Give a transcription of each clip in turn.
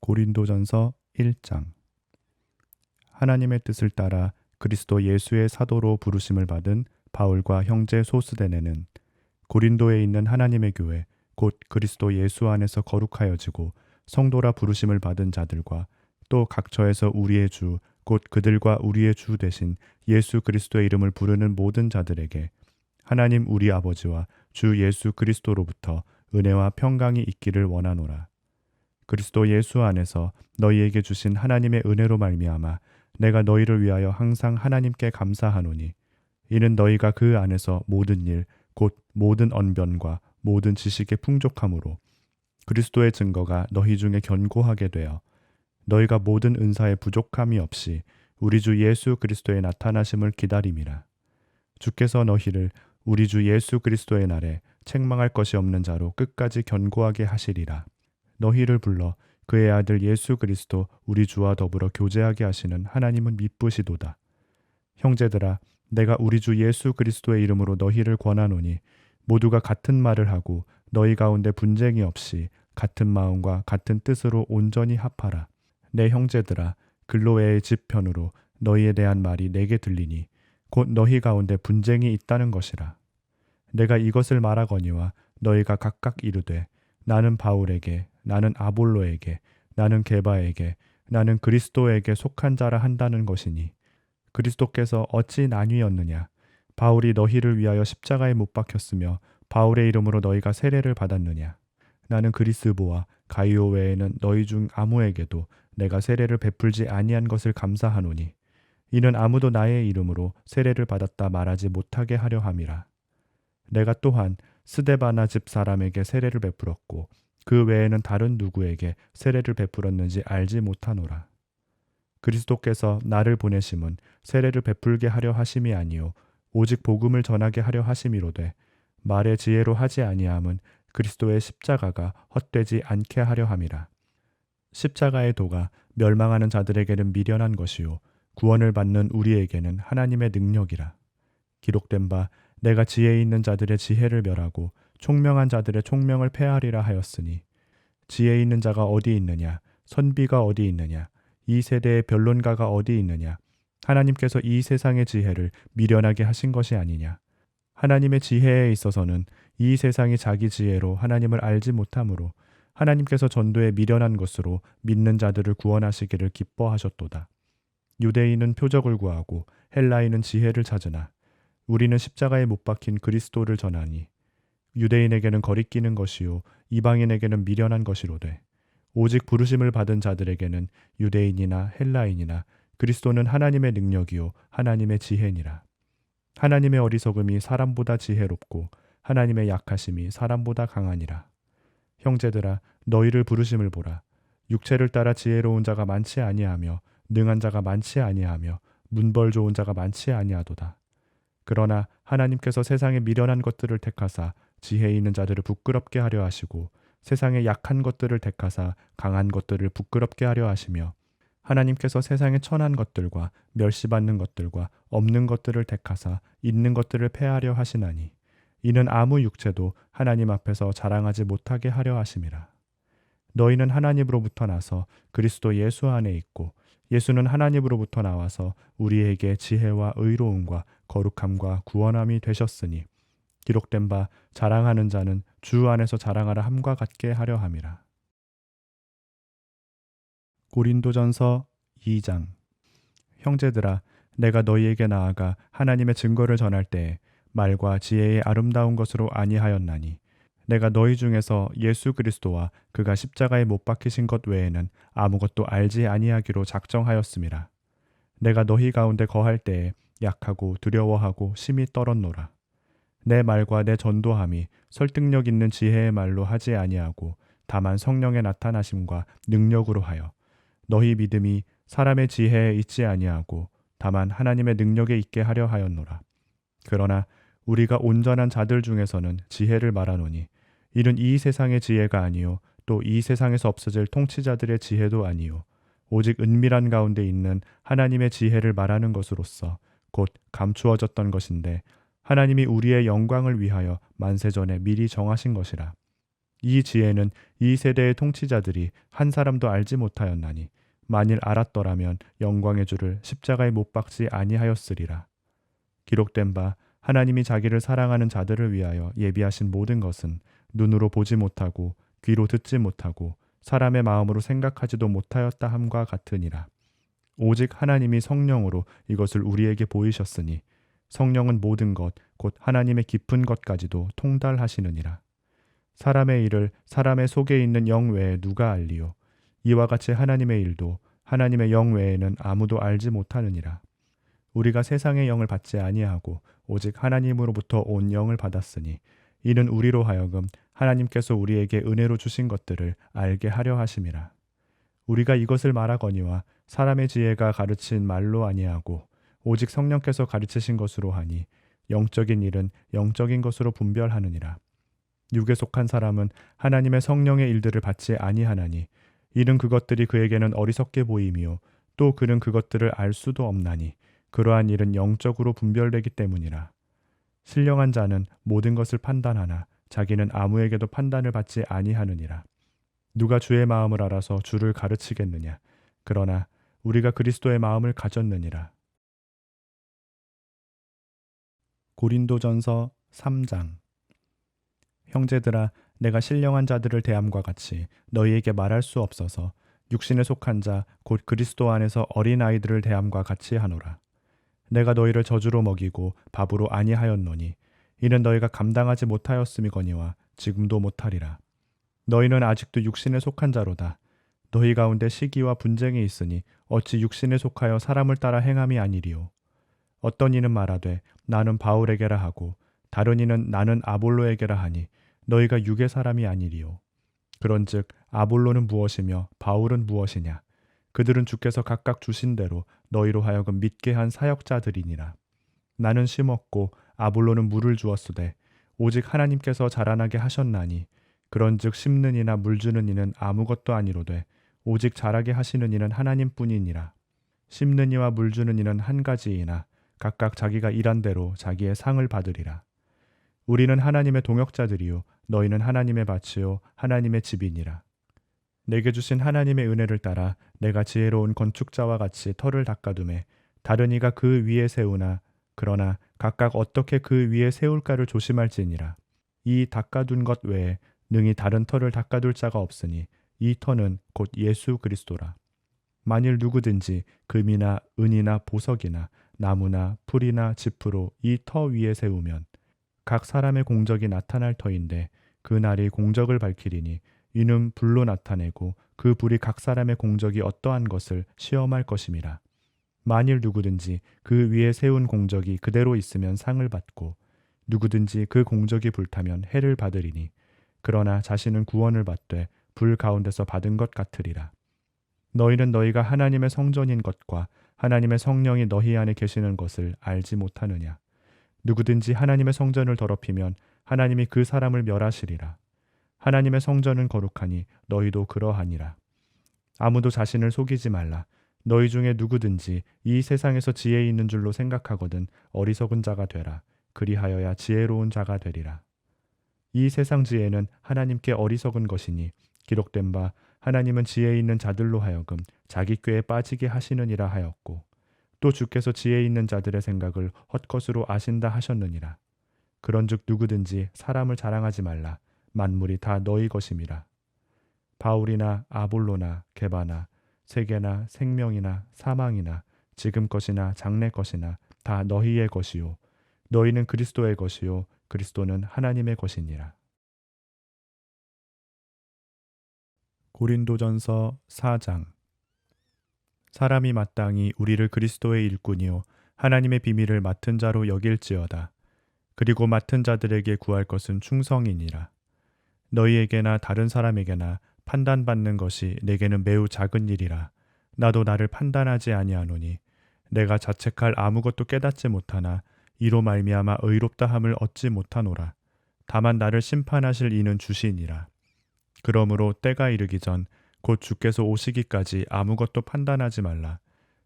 고린도전서 1장. 하나님의 뜻을 따라 그리스도 예수의 사도로 부르심을 받은 바울과 형제 소스데네는 고린도에 있는 하나님의 교회 곧 그리스도 예수 안에서 거룩하여지고 성도라 부르심을 받은 자들과 또 각처에서 우리의 주 곧 그들과 우리의 주 되신 예수 그리스도의 이름을 부르는 모든 자들에게 하나님 우리 아버지와 주 예수 그리스도로부터 은혜와 평강이 있기를 원하노라. 그리스도 예수 안에서 너희에게 주신 하나님의 은혜로 말미암아 내가 너희를 위하여 항상 하나님께 감사하노니 이는 너희가 그 안에서 모든 일 곧 모든 언변과 모든 지식의 풍족함으로 그리스도의 증거가 너희 중에 견고하게 되어 너희가 모든 은사에 부족함이 없이 우리 주 예수 그리스도의 나타나심을 기다림이라. 주께서 너희를 우리 주 예수 그리스도의 날에 책망할 것이 없는 자로 끝까지 견고하게 하시리라. 너희를 불러 그의 아들 예수 그리스도 우리 주와 더불어 교제하게 하시는 하나님은 미쁘시도다. 형제들아, 내가 우리 주 예수 그리스도의 이름으로 너희를 권하노니 모두가 같은 말을 하고 너희 가운데 분쟁이 없이 같은 마음과 같은 뜻으로 온전히 합하라. 내 형제들아, 글로에의 집 편으로 너희에 대한 말이 내게 들리니 곧 너희 가운데 분쟁이 있다는 것이라. 내가 이것을 말하거니와 너희가 각각 이르되 나는 바울에게, 나는 아볼로에게, 나는 게바에게, 나는 그리스도에게 속한 자라 한다는 것이니 그리스도께서 어찌 나뉘었느냐? 바울이 너희를 위하여 십자가에 못 박혔으며 바울의 이름으로 너희가 세례를 받았느냐? 나는 그리스보와 가이오 외에는 너희 중 아무에게도 내가 세례를 베풀지 아니한 것을 감사하노니 이는 아무도 나의 이름으로 세례를 받았다 말하지 못하게 하려 함이라. 내가 또한 스데바나 집 사람에게 세례를 베풀었고 그 외에는 다른 누구에게 세례를 베풀었는지 알지 못하노라. 그리스도께서 나를 보내심은 세례를 베풀게 하려 하심이 아니요 오직 복음을 전하게 하려 하심이로되 말의 지혜로 하지 아니함은 그리스도의 십자가가 헛되지 않게 하려 함이라. 십자가의 도가 멸망하는 자들에게는 미련한 것이요 구원을 받는 우리에게는 하나님의 능력이라. 기록된 바 내가 지혜 있는 자들의 지혜를 멸하고 총명한 자들의 총명을 폐하리라 하였으니 지혜 있는 자가 어디 있느냐? 선비가 어디 있느냐? 이 세대의 변론가가 어디 있느냐? 하나님께서 이 세상의 지혜를 미련하게 하신 것이 아니냐? 하나님의 지혜에 있어서는 이 세상이 자기 지혜로 하나님을 알지 못하므로 하나님께서 전도에 미련한 것으로 믿는 자들을 구원하시기를 기뻐하셨도다. 유대인은 표적을 구하고 헬라인은 지혜를 찾으나 우리는 십자가에 못 박힌 그리스도를 전하니 유대인에게는 거리끼는 것이요 이방인에게는 미련한 것이로되 오직 부르심을 받은 자들에게는 유대인이나 헬라인이나 그리스도는 하나님의 능력이요 하나님의 지혜니라. 하나님의 어리석음이 사람보다 지혜롭고 하나님의 약하심이 사람보다 강하니라. 형제들아, 너희를 부르심을 보라. 육체를 따라 지혜로운 자가 많지 아니하며 능한 자가 많지 아니하며 문벌 좋은 자가 많지 아니하도다. 그러나 하나님께서 세상의 미련한 것들을 택하사 지혜 있는 자들을 부끄럽게 하려 하시고 세상의 약한 것들을 택하사 강한 것들을 부끄럽게 하려 하시며 하나님께서 세상의 천한 것들과 멸시받는 것들과 없는 것들을 택하사 있는 것들을 폐하려 하시나니 이는 아무 육체도 하나님 앞에서 자랑하지 못하게 하려 하심이라. 너희는 하나님으로부터 나서 그리스도 예수 안에 있고 예수는 하나님으로부터 나와서 우리에게 지혜와 의로움과 거룩함과 구원함이 되셨으니 기록된 바 자랑하는 자는 주 안에서 자랑하라 함과 같게 하려 함이라. 고린도전서 2장. 형제들아, 내가 너희에게 나아가 하나님의 증거를 전할 때에 말과 지혜의 아름다운 것으로 아니하였나니 내가 너희 중에서 예수 그리스도와 그가 십자가에 못 박히신 것 외에는 아무것도 알지 아니하기로 작정하였음이라. 내가 너희 가운데 거할 때에 약하고 두려워하고 심히 떨었노라. 내 말과 내 전도함이 설득력 있는 지혜의 말로 하지 아니하고 다만 성령의 나타나심과 능력으로 하여 너희 믿음이 사람의 지혜에 있지 아니하고 다만 하나님의 능력에 있게 하려 하였노라. 그러나 우리가 온전한 자들 중에서는 지혜를 말하노니 이는 이 세상의 지혜가 아니요 또 이 세상에서 없어질 통치자들의 지혜도 아니요 오직 은밀한 가운데 있는 하나님의 지혜를 말하는 것으로서 곧 감추어졌던 것인데 하나님이 우리의 영광을 위하여 만세전에 미리 정하신 것이라. 이 지혜는 이 세대의 통치자들이 한 사람도 알지 못하였나니 만일 알았더라면 영광의 주를 십자가에 못 박지 아니하였으리라. 기록된 바 하나님이 자기를 사랑하는 자들을 위하여 예비하신 모든 것은 눈으로 보지 못하고 귀로 듣지 못하고 사람의 마음으로 생각하지도 못하였다 함과 같으니라. 오직 하나님이 성령으로 이것을 우리에게 보이셨으니 성령은 모든 것 곧 하나님의 깊은 것까지도 통달하시느니라. 사람의 일을 사람의 속에 있는 영 외에 누가 알리요? 이와 같이 하나님의 일도 하나님의 영 외에는 아무도 알지 못하느니라. 우리가 세상의 영을 받지 아니하고 오직 하나님으로부터 온 영을 받았으니 이는 우리로 하여금 하나님께서 우리에게 은혜로 주신 것들을 알게 하려 하심이라. 우리가 이것을 말하거니와 사람의 지혜가 가르친 말로 아니하고 오직 성령께서 가르치신 것으로 하니 영적인 일은 영적인 것으로 분별하느니라. 육에 속한 사람은 하나님의 성령의 일들을 받지 아니하나니 이는 그것들이 그에게는 어리석게 보임이요 또 그는 그것들을 알 수도 없나니 그러한 일은 영적으로 분별되기 때문이라. 신령한 자는 모든 것을 판단하나 자기는 아무에게도 판단을 받지 아니하느니라. 누가 주의 마음을 알아서 주를 가르치겠느냐? 그러나 우리가 그리스도의 마음을 가졌느니라. 고린도전서 3장. 형제들아, 내가 신령한 자들을 대함과 같이 너희에게 말할 수 없어서 육신에 속한 자 곧 그리스도 안에서 어린 아이들을 대함과 같이 하노라. 내가 너희를 저주로 먹이고 밥으로 아니하였노니 이는 너희가 감당하지 못하였음이거니와 지금도 못하리라. 너희는 아직도 육신에 속한 자로다. 너희 가운데 시기와 분쟁이 있으니 어찌 육신에 속하여 사람을 따라 행함이 아니리요. 어떤 이는 말하되 나는 바울에게라 하고 다른 이는 나는 아볼로에게라 하니 너희가 육의 사람이 아니리요. 그런즉 아볼로는 무엇이며 바울은 무엇이냐? 그들은 주께서 각각 주신 대로 너희로 하여금 믿게 한 사역자들이니라. 나는 심었고 아볼로는 물을 주었으되 오직 하나님께서 자라나게 하셨나니 그런즉 심는 이나 물 주는 이는 아무것도 아니로되 오직 자라게 하시는 이는 하나님뿐이니라. 심는 이와 물 주는 이는 한 가지이나 각각 자기가 일한 대로 자기의 상을 받으리라. 우리는 하나님의 동역자들이요 너희는 하나님의 밭이요 하나님의 집이니라. 내게 주신 하나님의 은혜를 따라 내가 지혜로운 건축자와 같이 터를 닦아두매 다른 이가 그 위에 세우나 그러나 각각 어떻게 그 위에 세울까를 조심할지니라. 이 닦아둔 것 외에 능히 다른 터를 닦아둘 자가 없으니 이 터는 곧 예수 그리스도라. 만일 누구든지 금이나 은이나 보석이나 나무나 풀이나 짚으로 이 터 위에 세우면 각 사람의 공적이 나타날 터인데 그 날이 공적을 밝히리니 이는 불로 나타내고 그 불이 각 사람의 공적이 어떠한 것을 시험할 것임이라. 만일 누구든지 그 위에 세운 공적이 그대로 있으면 상을 받고 누구든지 그 공적이 불타면 해를 받으리니 그러나 자신은 구원을 받되 불 가운데서 받은 것 같으리라. 너희는 너희가 하나님의 성전인 것과 하나님의 성령이 너희 안에 계시는 것을 알지 못하느냐? 누구든지 하나님의 성전을 더럽히면 하나님이 그 사람을 멸하시리라. 하나님의 성전은 거룩하니 너희도 그러하니라. 아무도 자신을 속이지 말라. 너희 중에 누구든지 이 세상에서 지혜 있는 줄로 생각하거든 어리석은 자가 되라. 그리하여야 지혜로운 자가 되리라. 이 세상 지혜는 하나님께 어리석은 것이니 기록된 바 하나님은 지혜 있는 자들로 하여금 자기 꾀에 빠지게 하시느니라 하였고 또 주께서 지혜 있는 자들의 생각을 헛것으로 아신다 하셨느니라. 그런즉 누구든지 사람을 자랑하지 말라. 만물이 다 너희 것임이라. 바울이나 아볼로나 게바나 세계나 생명이나 사망이나 지금 것이나 장래 것이나 다 너희의 것이요 너희는 그리스도의 것이요 그리스도는 하나님의 것이니라. 고린도전서 4장. 사람이 마땅히 우리를 그리스도의 일꾼이요 하나님의 비밀을 맡은 자로 여길지어다. 그리고 맡은 자들에게 구할 것은 충성이니라. 너희에게나 다른 사람에게나 판단받는 것이 내게는 매우 작은 일이라. 나도 나를 판단하지 아니하노니 내가 자책할 아무것도 깨닫지 못하나 이로 말미암아 의롭다함을 얻지 못하노라. 다만 나를 심판하실 이는 주시니라. 그러므로 때가 이르기 전 곧 주께서 오시기까지 아무것도 판단하지 말라.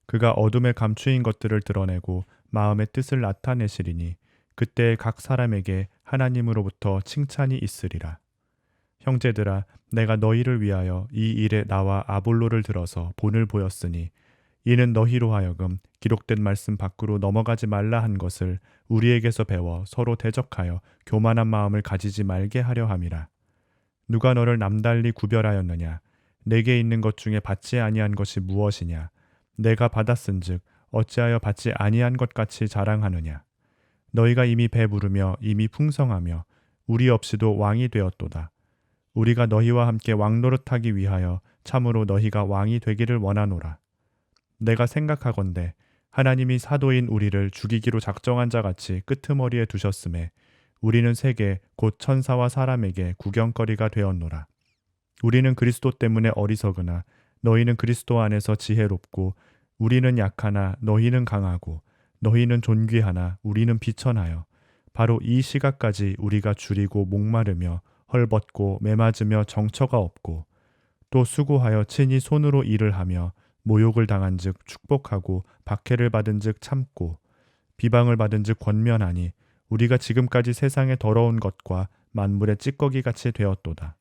그가 어둠에 감추인 것들을 드러내고 마음의 뜻을 나타내시리니 그때 각 사람에게 하나님으로부터 칭찬이 있으리라. 형제들아, 내가 너희를 위하여 이 일에 나와 아볼로를 들어서 본을 보였으니 이는 너희로 하여금 기록된 말씀 밖으로 넘어가지 말라 한 것을 우리에게서 배워 서로 대적하여 교만한 마음을 가지지 말게 하려 함이라. 누가 너를 남달리 구별하였느냐? 내게 있는 것 중에 받지 아니한 것이 무엇이냐? 내가 받았은즉 어찌하여 받지 아니한 것 같이 자랑하느냐? 너희가 이미 배부르며 이미 풍성하며 우리 없이도 왕이 되었도다. 우리가 너희와 함께 왕노릇하기 위하여 참으로 너희가 왕이 되기를 원하노라. 내가 생각하건대 하나님이 사도인 우리를 죽이기로 작정한 자 같이 끄트머리에 두셨음에 우리는 세계 곧 천사와 사람에게 구경거리가 되었노라. 우리는 그리스도 때문에 어리석으나 너희는 그리스도 안에서 지혜롭고 우리는 약하나 너희는 강하고 너희는 존귀하나 우리는 비천하여 바로 이 시각까지 우리가 줄이고 목마르며 헐벗고 매맞으며 정처가 없고 또 수고하여 친히 손으로 일을 하며 모욕을 당한즉 축복하고 박해를 받은즉 참고 비방을 받은즉 권면하니 우리가 지금까지 세상의 더러운 것과 만물의 찌꺼기 같이 되었도다.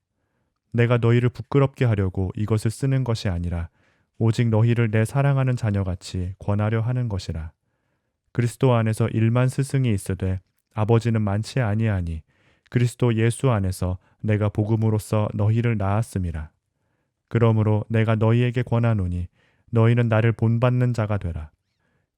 내가 너희를 부끄럽게 하려고 이것을 쓰는 것이 아니라 오직 너희를 내 사랑하는 자녀같이 권하려 하는 것이라. 그리스도 안에서 일만 스승이 있으되 아버지는 많지 아니하니 그리스도 예수 안에서 내가 복음으로써 너희를 낳았음이라. 그러므로 내가 너희에게 권하노니 너희는 나를 본받는 자가 되라.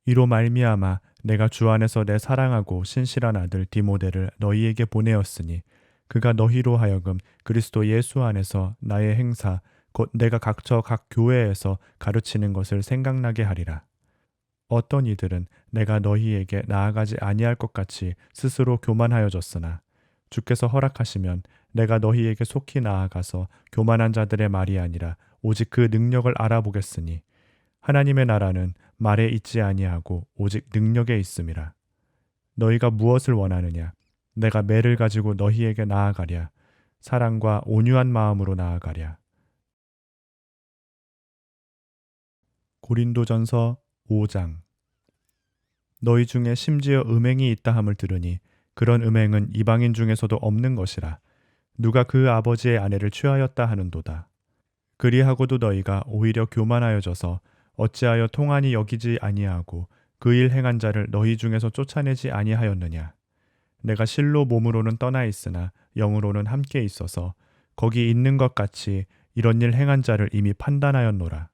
이로 말미암아 내가 주 안에서 내 사랑하고 신실한 아들 디모데를 너희에게 보내었으니 그가 너희로 하여금 그리스도 예수 안에서 나의 행사 곧 내가 각처 각 교회에서 가르치는 것을 생각나게 하리라. 어떤 이들은 내가 너희에게 나아가지 아니할 것 같이 스스로 교만하여졌으나 주께서 허락하시면 내가 너희에게 속히 나아가서 교만한 자들의 말이 아니라 오직 그 능력을 알아보겠으니 하나님의 나라는 말에 있지 아니하고 오직 능력에 있음이라. 너희가 무엇을 원하느냐? 내가 매를 가지고 너희에게 나아가랴. 사랑과 온유한 마음으로 나아가랴. 고린도전서 5장. 너희 중에 심지어 음행이 있다 함을 들으니 그런 음행은 이방인 중에서도 없는 것이라. 누가 그 아버지의 아내를 취하였다 하는도다. 그리하고도 너희가 오히려 교만하여져서 어찌하여 통한이 여기지 아니하고 그 일 행한 자를 너희 중에서 쫓아내지 아니하였느냐. 내가 실로 몸으로는 떠나 있으나 영으로는 함께 있어서 거기 있는 것 같이 이런 일 행한 자를 이미 판단하였노라.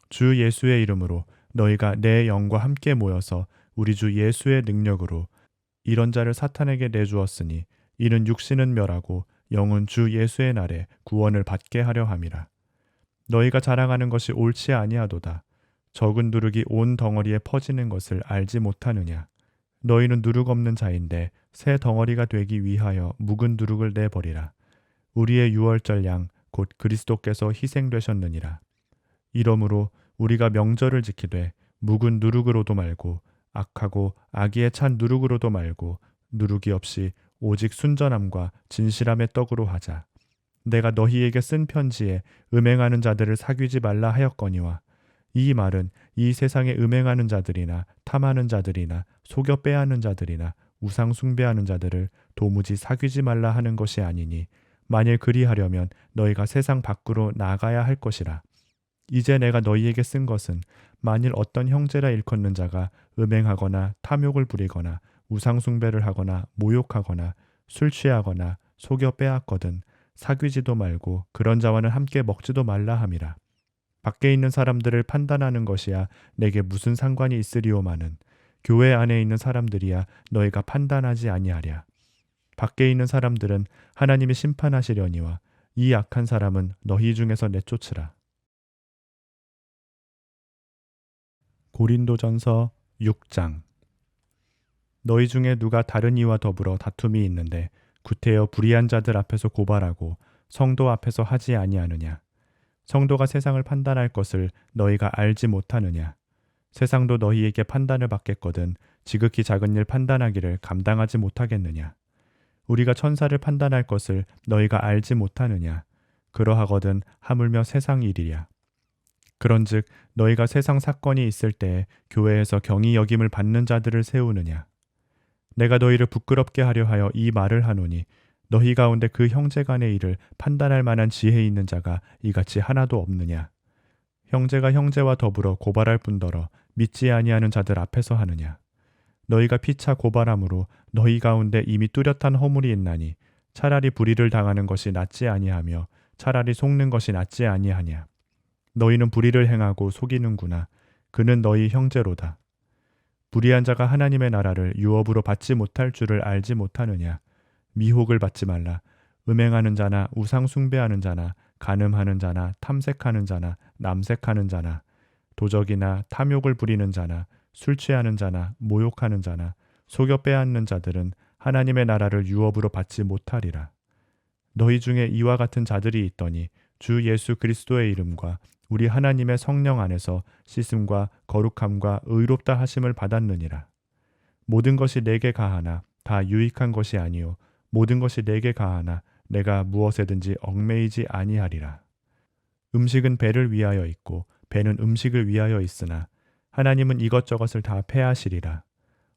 주 예수의 이름으로 너희가 내 영과 함께 모여서 우리 주 예수의 능력으로 이런 자를 사탄에게 내주었으니 이는 육신은 멸하고 영은 주 예수의 날에 구원을 받게 하려 함이라. 너희가 자랑하는 것이 옳지 아니하도다. 적은 누룩이 온 덩어리에 퍼지는 것을 알지 못하느냐. 너희는 누룩 없는 자인데 새 덩어리가 되기 위하여 묵은 누룩을 내버리라. 우리의 유월절 양 곧 그리스도께서 희생되셨느니라. 이러므로 우리가 명절을 지키되 묵은 누룩으로도 말고 악하고 악의에 찬 누룩으로도 말고 누룩이 없이 오직 순전함과 진실함의 떡으로 하자. 내가 너희에게 쓴 편지에 음행하는 자들을 사귀지 말라 하였거니와 이 말은 이 세상에 음행하는 자들이나 탐하는 자들이나 속여 빼앗는 자들이나 우상 숭배하는 자들을 도무지 사귀지 말라 하는 것이 아니니 만일 그리하려면 너희가 세상 밖으로 나가야 할 것이라. 이제 내가 너희에게 쓴 것은 만일 어떤 형제라 일컫는 자가 음행하거나 탐욕을 부리거나 우상 숭배를 하거나 모욕하거나 술 취하거나 속여 빼앗거든 사귀지도 말고 그런 자와는 함께 먹지도 말라 함이라. 밖에 있는 사람들을 판단하는 것이야 내게 무슨 상관이 있으리오마는 교회 안에 있는 사람들이야 너희가 판단하지 아니하랴. 밖에 있는 사람들은 하나님이 심판하시려니와 이 악한 사람은 너희 중에서 내쫓으라. 고린도전서 6장. 너희 중에 누가 다른 이와 더불어 다툼이 있는데 구태여 불의한 자들 앞에서 고발하고 성도 앞에서 하지 아니하느냐. 성도가 세상을 판단할 것을 너희가 알지 못하느냐. 세상도 너희에게 판단을 받겠거든 지극히 작은 일 판단하기를 감당하지 못하겠느냐. 우리가 천사를 판단할 것을 너희가 알지 못하느냐. 그러하거든 하물며 세상 일이랴. 그런즉 너희가 세상 사건이 있을 때에 교회에서 경히 여김을 받는 자들을 세우느냐. 내가 너희를 부끄럽게 하려 하여 이 말을 하노니 너희 가운데 그 형제 간의 일을 판단할 만한 지혜 있는 자가 이같이 하나도 없느냐? 형제가 형제와 더불어 고발할 뿐더러 믿지 아니하는 자들 앞에서 하느냐? 너희가 피차 고발함으로 너희 가운데 이미 뚜렷한 허물이 있나니 차라리 불의를 당하는 것이 낫지 아니하며 차라리 속는 것이 낫지 아니하냐? 너희는 불의를 행하고 속이는구나. 그는 너희 형제로다. 불의한 자가 하나님의 나라를 유업으로 받지 못할 줄을 알지 못하느냐? 미혹을 받지 말라. 음행하는 자나 우상 숭배하는 자나 간음하는 자나 탐색하는 자나 남색하는 자나 도적이나 탐욕을 부리는 자나 술 취하는 자나 모욕하는 자나 속여 빼앗는 자들은 하나님의 나라를 유업으로 받지 못하리라. 너희 중에 이와 같은 자들이 있더니 주 예수 그리스도의 이름과 우리 하나님의 성령 안에서 씻음과 거룩함과 의롭다 하심을 받았느니라. 모든 것이 내게 가하나 다 유익한 것이 아니요 모든 것이 내게 가하나 내가 무엇에든지 얽매이지 아니하리라. 음식은 배를 위하여 있고 배는 음식을 위하여 있으나 하나님은 이것저것을 다 패하시리라.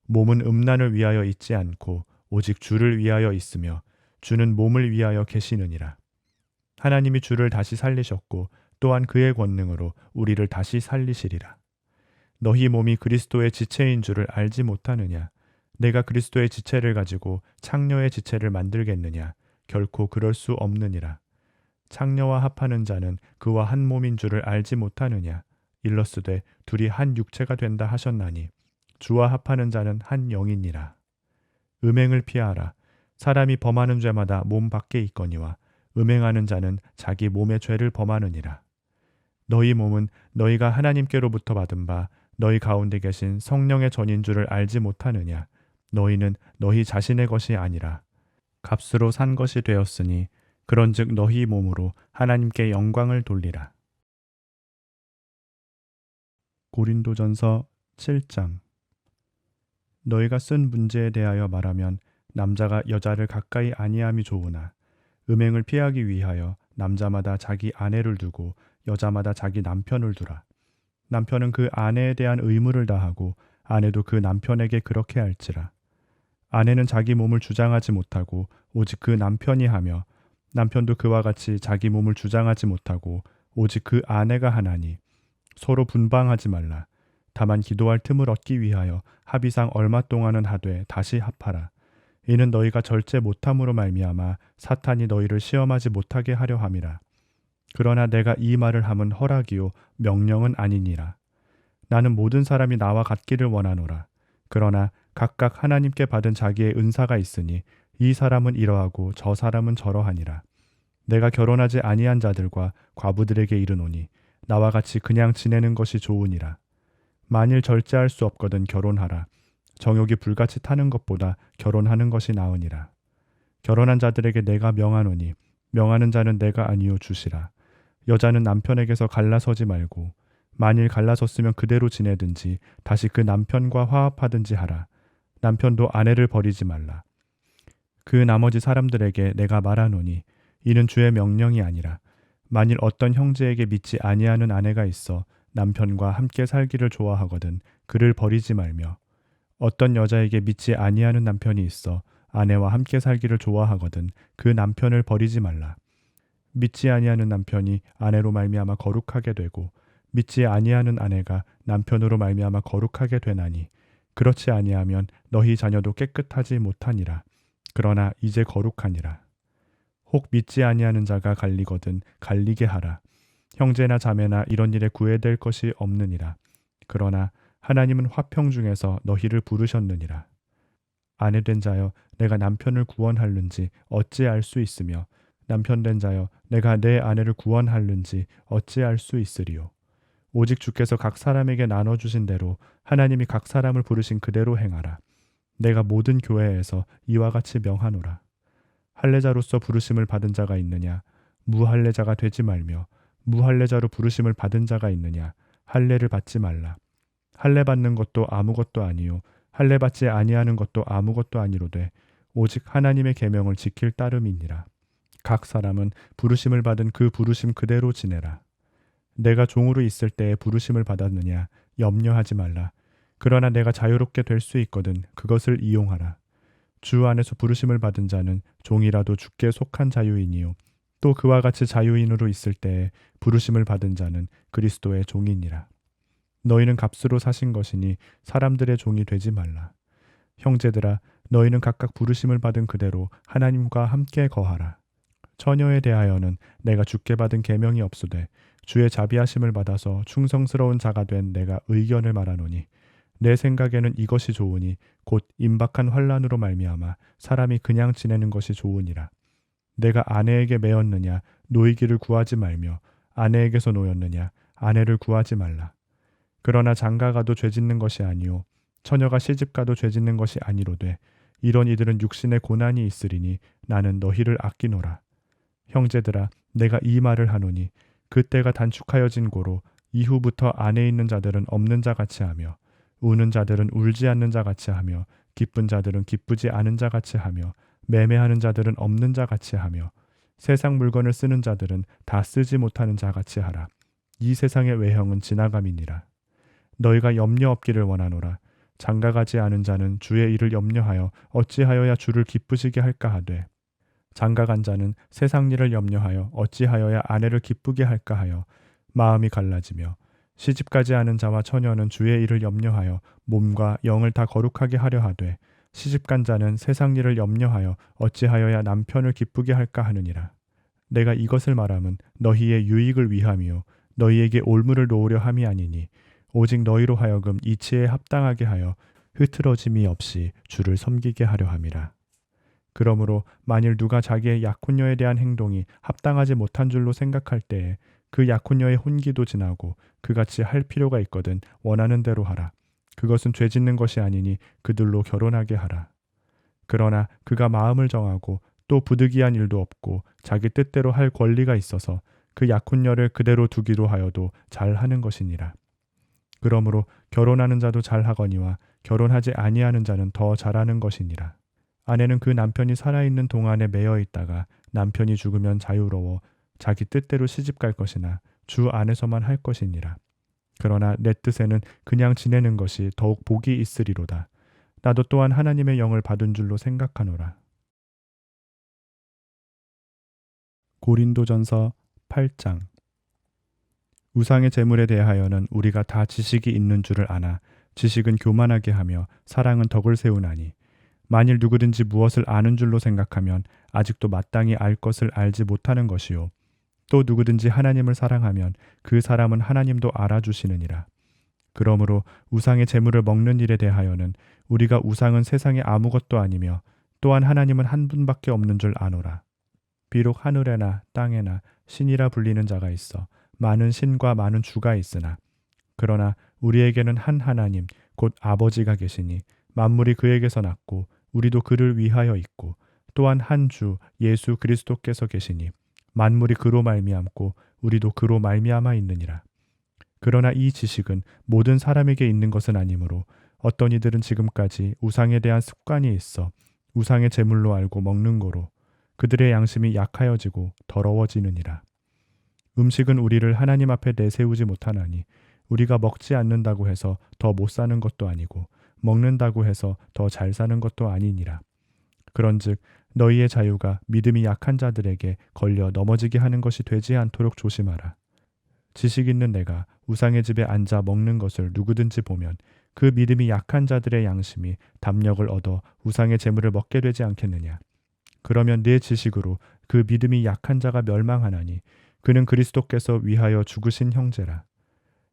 몸은 음란을 위하여 있지 않고 오직 주를 위하여 있으며 주는 몸을 위하여 계시느니라. 하나님이 주를 다시 살리셨고 또한 그의 권능으로 우리를 다시 살리시리라. 너희 몸이 그리스도의 지체인 줄을 알지 못하느냐? 내가 그리스도의 지체를 가지고 창녀의 지체를 만들겠느냐? 결코 그럴 수 없느니라. 창녀와 합하는 자는 그와 한 몸인 줄을 알지 못하느냐? 일러스되 둘이 한 육체가 된다 하셨나니 주와 합하는 자는 한 영이니라. 음행을 피하라. 사람이 범하는 죄마다 몸 밖에 있거니와 음행하는 자는 자기 몸의 죄를 범하느니라. 너희 몸은 너희가 하나님께로부터 받은 바 너희 가운데 계신 성령의 전인 줄을 알지 못하느냐? 너희는 너희 자신의 것이 아니라 값으로 산 것이 되었으니 그런즉 너희 몸으로 하나님께 영광을 돌리라. 고린도전서 7장. 너희가 쓴 문제에 대하여 말하면 남자가 여자를 가까이 아니함이 좋으나 음행을 피하기 위하여 남자마다 자기 아내를 두고 여자마다 자기 남편을 두라. 남편은 그 아내에 대한 의무를 다하고 아내도 그 남편에게 그렇게 할지라. 아내는 자기 몸을 주장하지 못하고 오직 그 남편이 하며 남편도 그와 같이 자기 몸을 주장하지 못하고 오직 그 아내가 하나니 서로 분방하지 말라. 다만 기도할 틈을 얻기 위하여 합의상 얼마 동안은 하되 다시 합하라. 이는 너희가 절제 못함으로 말미암아 사탄이 너희를 시험하지 못하게 하려 함이라. 그러나 내가 이 말을 함은 허락이요 명령은 아니니라. 나는 모든 사람이 나와 같기를 원하노라. 그러나 각각 하나님께 받은 자기의 은사가 있으니 이 사람은 이러하고 저 사람은 저러하니라. 내가 결혼하지 아니한 자들과 과부들에게 이르노니 나와 같이 그냥 지내는 것이 좋으니라. 만일 절제할 수 없거든 결혼하라. 정욕이 불같이 타는 것보다 결혼하는 것이 나으니라. 결혼한 자들에게 내가 명하노니 명하는 자는 내가 아니요 주시라. 여자는 남편에게서 갈라서지 말고 만일 갈라섰으면 그대로 지내든지 다시 그 남편과 화합하든지 하라. 남편도 아내를 버리지 말라. 그 나머지 사람들에게 내가 말하노니 이는 주의 명령이 아니라 만일 어떤 형제에게 믿지 아니하는 아내가 있어 남편과 함께 살기를 좋아하거든 그를 버리지 말며 어떤 여자에게 믿지 아니하는 남편이 있어 아내와 함께 살기를 좋아하거든 그 남편을 버리지 말라. 믿지 아니하는 남편이 아내로 말미암아 거룩하게 되고 믿지 아니하는 아내가 남편으로 말미암아 거룩하게 되나니 그렇지 아니하면 너희 자녀도 깨끗하지 못하니라. 그러나 이제 거룩하니라. 혹 믿지 아니하는 자가 갈리거든 갈리게 하라. 형제나 자매나 이런 일에 구애될 것이 없느니라. 그러나 하나님은 화평 중에서 너희를 부르셨느니라. 아내 된 자여 내가 남편을 구원할는지 어찌 알 수 있으며 남편 된 자여 내가 내 아내를 구원할는지 어찌 알 수 있으리요. 오직 주께서 각 사람에게 나눠주신 대로 하나님이 각 사람을 부르신 그대로 행하라. 내가 모든 교회에서 이와 같이 명하노라. 할례자로서 부르심을 받은 자가 있느냐? 무할례자가 되지 말며 무할례자로 부르심을 받은 자가 있느냐? 할례를 받지 말라. 할례 받는 것도 아무것도 아니요 할례 받지 아니하는 것도 아무것도 아니로되 오직 하나님의 계명을 지킬 따름이니라. 각 사람은 부르심을 받은 그 부르심 그대로 지내라. 내가 종으로 있을 때에 부르심을 받았느냐? 염려하지 말라. 그러나 내가 자유롭게 될 수 있거든 그것을 이용하라. 주 안에서 부르심을 받은 자는 종이라도 주께 속한 자유인이요 또 그와 같이 자유인으로 있을 때에 부르심을 받은 자는 그리스도의 종이니라. 너희는 값으로 사신 것이니 사람들의 종이 되지 말라. 형제들아, 너희는 각각 부르심을 받은 그대로 하나님과 함께 거하라. 처녀에 대하여는 내가 주께 받은 계명이 없으되 주의 자비하심을 받아서 충성스러운 자가 된 내가 의견을 말하노니 내 생각에는 이것이 좋으니 곧 임박한 환난으로 말미암아 사람이 그냥 지내는 것이 좋으니라. 내가 아내에게 매었느냐 노이기를 구하지 말며 아내에게서 노였느냐 아내를 구하지 말라. 그러나 장가가도 죄짓는 것이 아니요 처녀가 시집가도 죄짓는 것이 아니로되 이런 이들은 육신의 고난이 있으리니 나는 너희를 아끼노라. 형제들아, 내가 이 말을 하노니 그때가 단축하여진 고로 이후부터 안에 있는 자들은 없는 자 같이 하며 우는 자들은 울지 않는 자 같이 하며 기쁜 자들은 기쁘지 않은 자 같이 하며 매매하는 자들은 없는 자 같이 하며 세상 물건을 쓰는 자들은 다 쓰지 못하는 자 같이 하라. 이 세상의 외형은 지나감이니라. 너희가 염려 없기를 원하노라. 장가가지 않은 자는 주의 일을 염려하여 어찌하여야 주를 기쁘시게 할까 하되 장가간 자는 세상 일을 염려하여 어찌하여야 아내를 기쁘게 할까 하여 마음이 갈라지며 시집가지 않은 자와 처녀는 주의 일을 염려하여 몸과 영을 다 거룩하게 하려 하되 시집간 자는 세상 일을 염려하여 어찌하여야 남편을 기쁘게 할까 하느니라. 내가 이것을 말함은 너희의 유익을 위함이요 너희에게 올무를 놓으려 함이 아니니 오직 너희로 하여금 이치에 합당하게 하여 흐트러짐이 없이 주를 섬기게 하려 함이라. 그러므로 만일 누가 자기의 약혼녀에 대한 행동이 합당하지 못한 줄로 생각할 때에 그 약혼녀의 혼기도 지나고 그같이 할 필요가 있거든 원하는 대로 하라. 그것은 죄 짓는 것이 아니니 그들로 결혼하게 하라. 그러나 그가 마음을 정하고 또 부득이한 일도 없고 자기 뜻대로 할 권리가 있어서 그 약혼녀를 그대로 두기로 하여도 잘하는 것이니라. 그러므로 결혼하는 자도 잘하거니와 결혼하지 아니하는 자는 더 잘하는 것이니라. 아내는 그 남편이 살아있는 동안에 매여 있다가 남편이 죽으면 자유로워 자기 뜻대로 시집갈 것이나 주 안에서만 할 것이니라. 그러나 내 뜻에는 그냥 지내는 것이 더욱 복이 있으리로다. 나도 또한 하나님의 영을 받은 줄로 생각하노라. 고린도전서 8장. 우상의 제물에 대하여는 우리가 다 지식이 있는 줄을 아나 지식은 교만하게 하며 사랑은 덕을 세우나니 만일 누구든지 무엇을 아는 줄로 생각하면 아직도 마땅히 알 것을 알지 못하는 것이요 또 누구든지 하나님을 사랑하면 그 사람은 하나님도 알아주시느니라. 그러므로 우상의 제물을 먹는 일에 대하여는 우리가 우상은 세상에 아무것도 아니며 또한 하나님은 한 분밖에 없는 줄 아노라. 비록 하늘에나 땅에나 신이라 불리는 자가 있어 많은 신과 많은 주가 있으나 그러나 우리에게는 한 하나님 곧 아버지가 계시니 만물이 그에게서 났고 우리도 그를 위하여 있고 또한 한 주 예수 그리스도께서 계시니 만물이 그로 말미암고 우리도 그로 말미암아 있느니라. 그러나 이 지식은 모든 사람에게 있는 것은 아니므로 어떤 이들은 지금까지 우상에 대한 습관이 있어 우상의 제물로 알고 먹는 거로 그들의 양심이 약하여지고 더러워지느니라. 음식은 우리를 하나님 앞에 내세우지 못하나니 우리가 먹지 않는다고 해서 더 못 사는 것도 아니고 먹는다고 해서 더 잘 사는 것도 아니니라. 그런즉 너희의 자유가 믿음이 약한 자들에게 걸려 넘어지게 하는 것이 되지 않도록 조심하라. 지식 있는 내가 우상의 집에 앉아 먹는 것을 누구든지 보면 그 믿음이 약한 자들의 양심이 담력을 얻어 우상의 제물을 먹게 되지 않겠느냐. 그러면 내 지식으로 그 믿음이 약한 자가 멸망하나니 그는 그리스도께서 위하여 죽으신 형제라.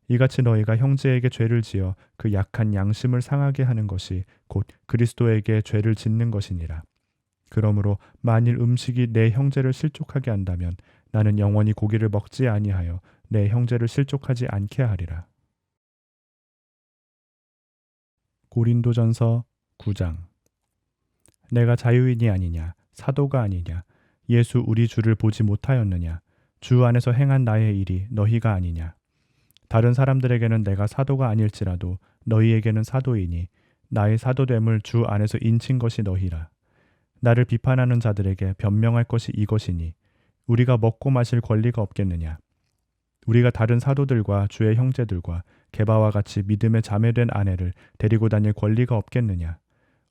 이같이 너희가 형제에게 죄를 지어 그 약한 양심을 상하게 하는 것이 곧 그리스도에게 죄를 짓는 것이니라. 그러므로 만일 음식이 내 형제를 실족하게 한다면 나는 영원히 고기를 먹지 아니하여 내 형제를 실족하지 않게 하리라. 고린도전서 9장. 내가 자유인이 아니냐 사도가 아니냐 예수 우리 주를 보지 못하였느냐 주 안에서 행한 나의 일이 너희가 아니냐. 다른 사람들에게는 내가 사도가 아닐지라도 너희에게는 사도이니 나의 사도됨을 주 안에서 인친 것이 너희라. 나를 비판하는 자들에게 변명할 것이 이것이니 우리가 먹고 마실 권리가 없겠느냐. 우리가 다른 사도들과 주의 형제들과 게바와 같이 믿음에 자매된 아내를 데리고 다닐 권리가 없겠느냐.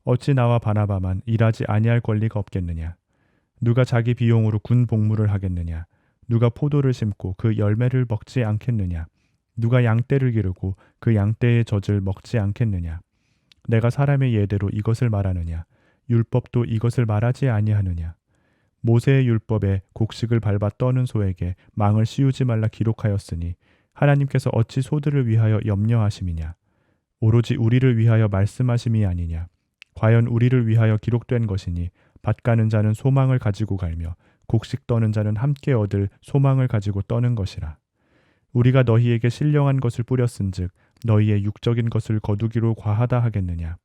어찌 나와 바나바만 일하지 아니할 권리가 없겠느냐? 누가 자기 비용으로 군 복무를 하겠느냐? 누가 포도를 심고 그 열매를 먹지 않겠느냐? 누가 양떼를 기르고 그 양떼의 젖을 먹지 않겠느냐? 내가 사람의 예대로 이것을 말하느냐? 율법도 이것을 말하지 아니하느냐? 모세의 율법에 곡식을 밟아 떠는 소에게 망을 씌우지 말라 기록하였으니 하나님께서 어찌 소들을 위하여 염려하심이냐? 오로지 우리를 위하여 말씀하심이 아니냐? 과연 우리를 위하여 기록된 것이니 밭 가는 자는 소망을 가지고 갈며 곡식 떠는 자는 함께 얻을 소망을 가지고 떠는 것이라. 우리가 너희에게 신령한 것을 뿌렸은즉 너희의 육적인 것을 거두기로 과하다 하겠느냐?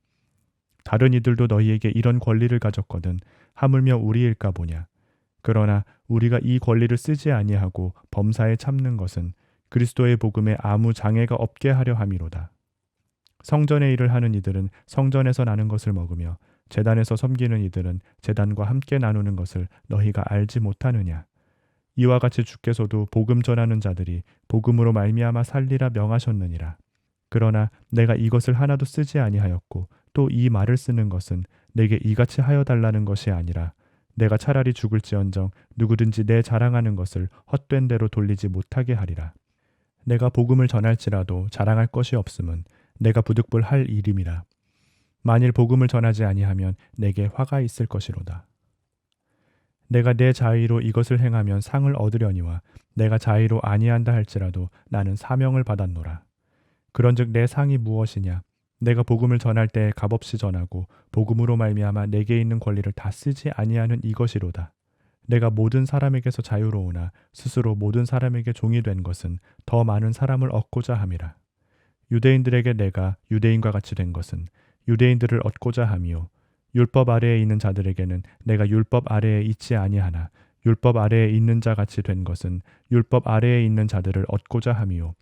다른 이들도 너희에게 이런 권리를 가졌거든 하물며 우리일까 보냐? 그러나 우리가 이 권리를 쓰지 아니하고 범사에 참는 것은 그리스도의 복음에 아무 장애가 없게 하려 함이로다. 성전의 일을 하는 이들은 성전에서 나는 것을 먹으며 제단에서 섬기는 이들은 제단과 함께 나누는 것을 너희가 알지 못하느냐? 이와 같이 주께서도 복음 전하는 자들이 복음으로 말미암아 살리라 명하셨느니라. 그러나 내가 이것을 하나도 쓰지 아니하였고 또 이 말을 쓰는 것은 내게 이같이 하여 달라는 것이 아니라 내가 차라리 죽을지언정 누구든지 내 자랑하는 것을 헛된 대로 돌리지 못하게 하리라. 내가 복음을 전할지라도 자랑할 것이 없음은 내가 부득불할 일임이라. 만일 복음을 전하지 아니하면 내게 화가 있을 것이로다. 내가 내 자의로 이것을 행하면 상을 얻으려니와 내가 자의로 아니한다 할지라도 나는 사명을 받았노라. 그런즉 내 상이 무엇이냐? 내가 복음을 전할 때에 값없이 전하고 복음으로 말미암아 내게 있는 권리를 다 쓰지 아니하는 이것이로다. 내가 모든 사람에게서 자유로우나 스스로 모든 사람에게 종이 된 것은 더 많은 사람을 얻고자 함이라. 유대인들에게 내가 유대인과 같이 된 것은 유대인들을 얻고자 함이요 율법 아래에 있는 자들에게는 내가 율법 아래에 있지 아니하나 율법 아래에 있는 자 같이 된 것은 율법 아래에 있는 자들을 얻고자 함이요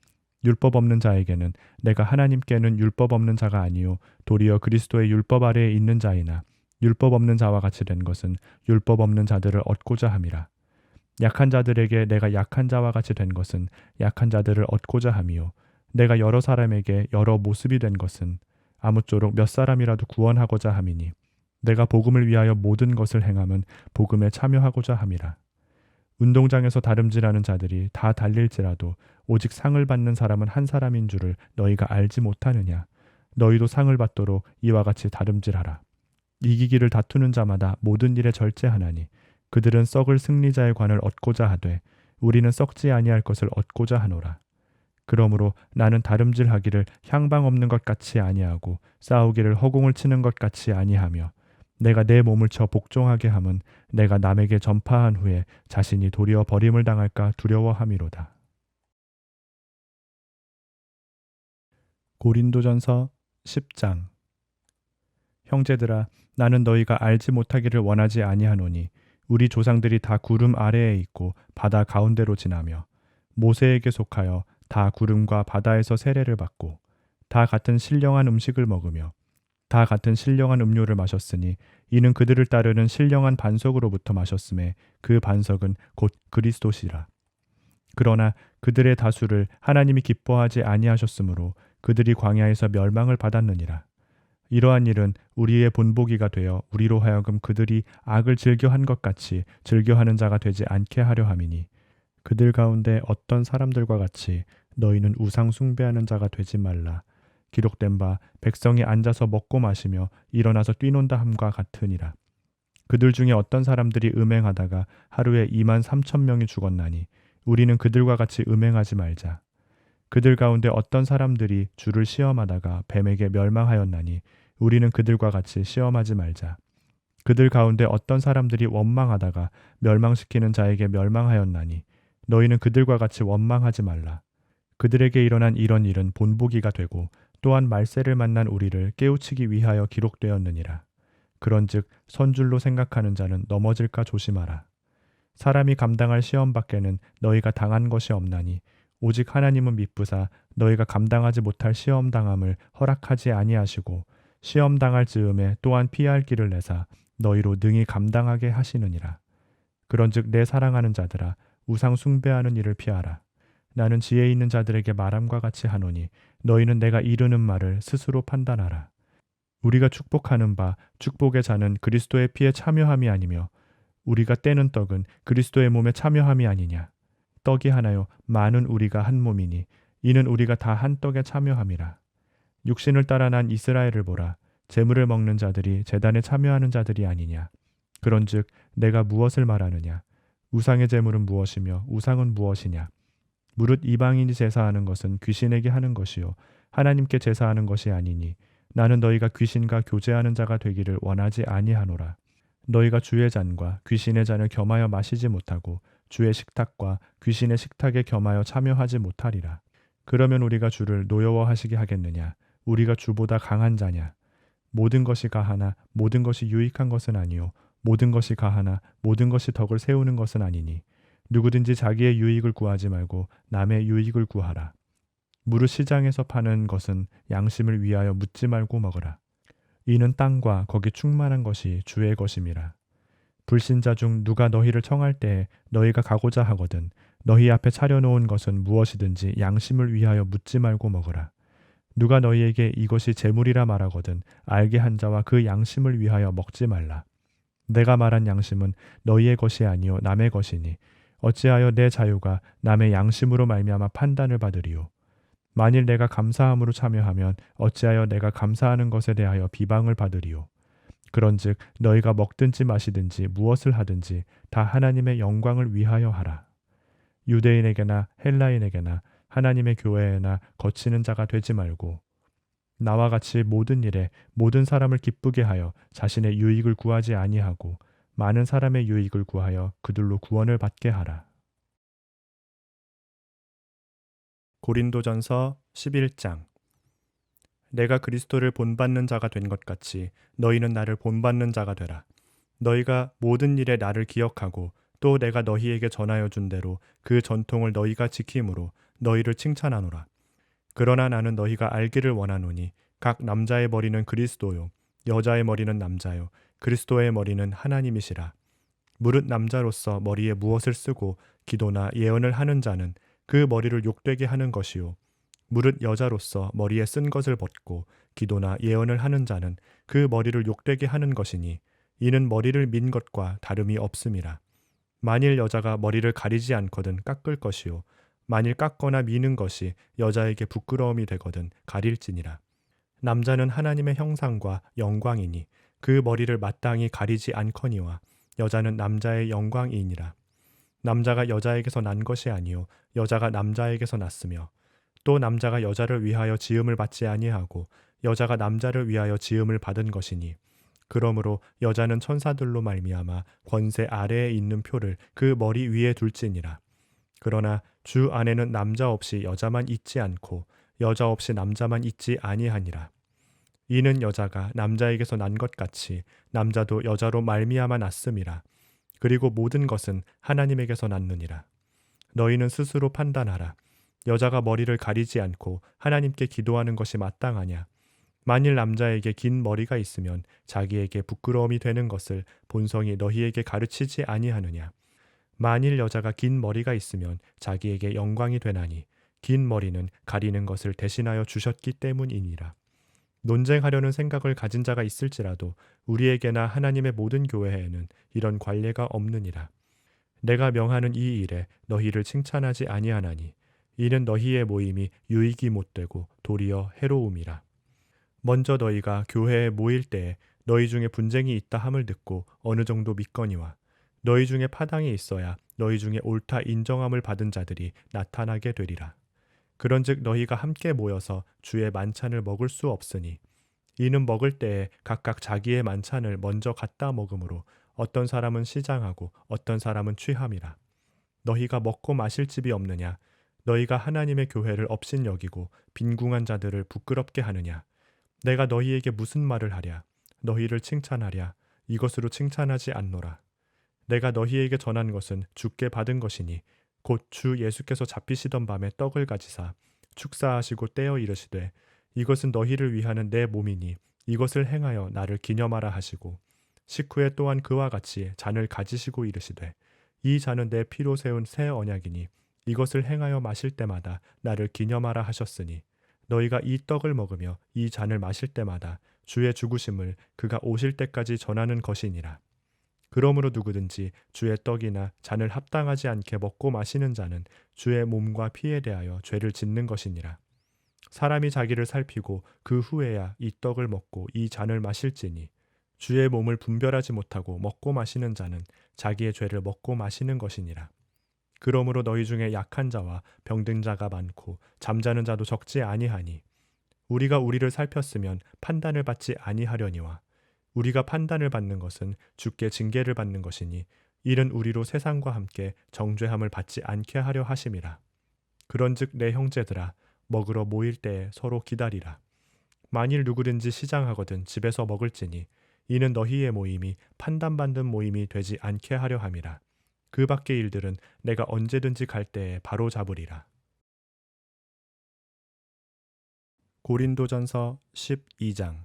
율법 없는 자에게는 내가 하나님께는 율법 없는 자가 아니요 도리어 그리스도의 율법 아래에 있는 자이나 율법 없는 자와 같이 된 것은 율법 없는 자들을 얻고자 함이라. 약한 자들에게 내가 약한 자와 같이 된 것은 약한 자들을 얻고자 함이요 내가 여러 사람에게 여러 모습이 된 것은 아무쪼록 몇 사람이라도 구원하고자 함이니 내가 복음을 위하여 모든 것을 행함은 복음에 참여하고자 함이라. 운동장에서 다름질하는 자들이 다 달릴지라도 오직 상을 받는 사람은 한 사람인 줄을 너희가 알지 못하느냐? 너희도 상을 받도록 이와 같이 다름질하라. 이기기를 다투는 자마다 모든 일에 절제하나니 그들은 썩을 승리자의 관을 얻고자 하되 우리는 썩지 아니할 것을 얻고자 하노라. 그러므로 나는 다름질하기를 향방 없는 것 같이 아니하고 싸우기를 허공을 치는 것 같이 아니하며 내가 내 몸을 쳐 복종하게 함은 내가 남에게 전파한 후에 자신이 도리어 버림을 당할까 두려워함이로다. 고린도전서 10장. 형제들아, 나는 너희가 알지 못하기를 원하지 아니하노니 우리 조상들이 다 구름 아래에 있고 바다 가운데로 지나며 모세에게 속하여 다 구름과 바다에서 세례를 받고 다 같은 신령한 음식을 먹으며 다 같은 신령한 음료를 마셨으니 이는 그들을 따르는 신령한 반석으로부터 마셨음에 그 반석은 곧 그리스도시라. 그러나 그들의 다수를 하나님이 기뻐하지 아니하셨으므로 그들이 광야에서 멸망을 받았느니라. 이러한 일은 우리의 본보기가 되어 우리로 하여금 그들이 악을 즐겨한 것 같이 즐겨하는 자가 되지 않게 하려 함이니 그들 가운데 어떤 사람들과 같이 너희는 우상 숭배하는 자가 되지 말라. 기록된 바 백성이 앉아서 먹고 마시며 일어나서 뛰논다 함과 같으니라. 그들 중에 어떤 사람들이 음행하다가 하루에 23,000명이 죽었나니 우리는 그들과 같이 음행하지 말자. 그들 가운데 어떤 사람들이 주를 시험하다가 뱀에게 멸망하였나니 우리는 그들과 같이 시험하지 말자. 그들 가운데 어떤 사람들이 원망하다가 멸망시키는 자에게 멸망하였나니 너희는 그들과 같이 원망하지 말라. 그들에게 일어난 이런 일은 본보기가 되고 또한 말세를 만난 우리를 깨우치기 위하여 기록되었느니라. 그런즉 선줄로 생각하는 자는 넘어질까 조심하라. 사람이 감당할 시험 밖에는 너희가 당한 것이 없나니 오직 하나님은 미쁘사 너희가 감당하지 못할 시험 당함을 허락하지 아니하시고 시험 당할 즈음에 또한 피할 길을 내사 너희로 능히 감당하게 하시느니라. 그런즉 내 사랑하는 자들아, 우상 숭배하는 일을 피하라. 나는 지혜 있는 자들에게 말함과 같이 하노니 너희는 내가 이르는 말을 스스로 판단하라. 우리가 축복하는 바 축복의 잔은 그리스도의 피에 참여함이 아니며 우리가 떼는 떡은 그리스도의 몸에 참여함이 아니냐. 떡이 하나요 많은 우리가 한 몸이니 이는 우리가 다 한 떡에 참여함이라. 육신을 따라 난 이스라엘을 보라. 제물을 먹는 자들이 제단에 참여하는 자들이 아니냐. 그런즉 내가 무엇을 말하느냐. 우상의 제물은 무엇이며 우상은 무엇이냐. 무릇 이방인이 제사하는 것은 귀신에게 하는 것이요 하나님께 제사하는 것이 아니니 나는 너희가 귀신과 교제하는 자가 되기를 원하지 아니하노라. 너희가 주의 잔과 귀신의 잔을 겸하여 마시지 못하고 주의 식탁과 귀신의 식탁에 겸하여 참여하지 못하리라. 그러면 우리가 주를 노여워하시게 하겠느냐. 우리가 주보다 강한 자냐. 모든 것이 가하나 모든 것이 유익한 것은 아니요 모든 것이 가하나 모든 것이 덕을 세우는 것은 아니니 누구든지 자기의 유익을 구하지 말고 남의 유익을 구하라. 무릇 시장에서 파는 것은 양심을 위하여 묻지 말고 먹으라. 이는 땅과 거기 충만한 것이 주의 것임이라. 불신자 중 누가 너희를 청할 때에 너희가 가고자 하거든 너희 앞에 차려놓은 것은 무엇이든지 양심을 위하여 묻지 말고 먹으라. 누가 너희에게 이것이 재물이라 말하거든 알게 한 자와 그 양심을 위하여 먹지 말라. 내가 말한 양심은 너희의 것이 아니요 남의 것이니 어찌하여 내 자유가 남의 양심으로 말미암아 판단을 받으리요. 만일 내가 감사함으로 참여하면 어찌하여 내가 감사하는 것에 대하여 비방을 받으리요. 그런즉 너희가 먹든지 마시든지 무엇을 하든지 다 하나님의 영광을 위하여 하라. 유대인에게나 헬라인에게나 하나님의 교회에나 거치는 자가 되지 말고 나와 같이 모든 일에 모든 사람을 기쁘게 하여 자신의 유익을 구하지 아니하고 많은 사람의 유익을 구하여 그들로 구원을 받게 하라. 고린도전서 11장. 내가 그리스도를 본받는 자가 된 것 같이 너희는 나를 본받는 자가 되라. 너희가 모든 일에 나를 기억하고 또 내가 너희에게 전하여 준 대로 그 전통을 너희가 지킴으로 너희를 칭찬하노라. 그러나 나는 너희가 알기를 원하노니 각 남자의 머리는 그리스도요 여자의 머리는 남자요 그리스도의 머리는 하나님이시라. 무릇 남자로서 머리에 무엇을 쓰고 기도나 예언을 하는 자는 그 머리를 욕되게 하는 것이요 무릇 여자로서 머리에 쓴 것을 벗고 기도나 예언을 하는 자는 그 머리를 욕되게 하는 것이니 이는 머리를 민 것과 다름이 없음이라. 만일 여자가 머리를 가리지 않거든 깎을 것이요 만일 깎거나 미는 것이 여자에게 부끄러움이 되거든 가릴지니라. 남자는 하나님의 형상과 영광이니 그 머리를 마땅히 가리지 않거니와 여자는 남자의 영광이니라. 남자가 여자에게서 난 것이 아니요 여자가 남자에게서 났으며 또 남자가 여자를 위하여 지음을 받지 아니하고 여자가 남자를 위하여 지음을 받은 것이니 그러므로 여자는 천사들로 말미암아 권세 아래에 있는 표를 그 머리 위에 둘지니라. 그러나 주 안에는 남자 없이 여자만 있지 않고 여자 없이 남자만 있지 아니하니라. 이는 여자가 남자에게서 난 것 같이 남자도 여자로 말미암아 났음이라. 그리고 모든 것은 하나님에게서 났느니라. 너희는 스스로 판단하라. 여자가 머리를 가리지 않고 하나님께 기도하는 것이 마땅하냐? 만일 남자에게 긴 머리가 있으면 자기에게 부끄러움이 되는 것을 본성이 너희에게 가르치지 아니하느냐? 만일 여자가 긴 머리가 있으면 자기에게 영광이 되나니 긴 머리는 가리는 것을 대신하여 주셨기 때문이니라. 논쟁하려는 생각을 가진 자가 있을지라도 우리에게나 하나님의 모든 교회에는 이런 관례가 없느니라. 내가 명하는 이 일에 너희를 칭찬하지 아니하나니 이는 너희의 모임이 유익이 못되고 도리어 해로움이라. 먼저 너희가 교회에 모일 때에 너희 중에 분쟁이 있다 함을 듣고 어느 정도 믿거니와 너희 중에 파당이 있어야 너희 중에 옳다 인정함을 받은 자들이 나타나게 되리라. 그런즉 너희가 함께 모여서 주의 만찬을 먹을 수 없으니 이는 먹을 때에 각각 자기의 만찬을 먼저 갖다 먹으므로 어떤 사람은 시장하고 어떤 사람은 취함이라. 너희가 먹고 마실 집이 없느냐? 너희가 하나님의 교회를 업신여기고 빈궁한 자들을 부끄럽게 하느냐? 내가 너희에게 무슨 말을 하랴? 너희를 칭찬하랴? 이것으로 칭찬하지 않노라. 내가 너희에게 전한 것은 주께 받은 것이니 곧 주 예수께서 잡히시던 밤에 떡을 가지사 축사하시고 떼어 이르시되 이것은 너희를 위하는 내 몸이니 이것을 행하여 나를 기념하라 하시고 식후에 또한 그와 같이 잔을 가지시고 이르시되 이 잔은 내 피로 세운 새 언약이니 이것을 행하여 마실 때마다 나를 기념하라 하셨으니 너희가 이 떡을 먹으며 이 잔을 마실 때마다 주의 죽으심을 그가 오실 때까지 전하는 것이니라. 그러므로 누구든지 주의 떡이나 잔을 합당하지 않게 먹고 마시는 자는 주의 몸과 피에 대하여 죄를 짓는 것이니라. 사람이 자기를 살피고 그 후에야 이 떡을 먹고 이 잔을 마실지니 주의 몸을 분별하지 못하고 먹고 마시는 자는 자기의 죄를 먹고 마시는 것이니라. 그러므로 너희 중에 약한 자와 병든 자가 많고 잠자는 자도 적지 아니하니 우리가 우리를 살폈으면 판단을 받지 아니하려니와 우리가 판단을 받는 것은 주께 징계를 받는 것이니 이는 우리로 세상과 함께 정죄함을 받지 않게 하려 하심이라. 그런즉 내 형제들아 먹으러 모일 때에 서로 기다리라. 만일 누구든지 시장하거든 집에서 먹을지니 이는 너희의 모임이 판단받는 모임이 되지 않게 하려 함이라. 그 밖의 일들은 내가 언제든지 갈 때에 바로 잡으리라. 고린도전서 12장.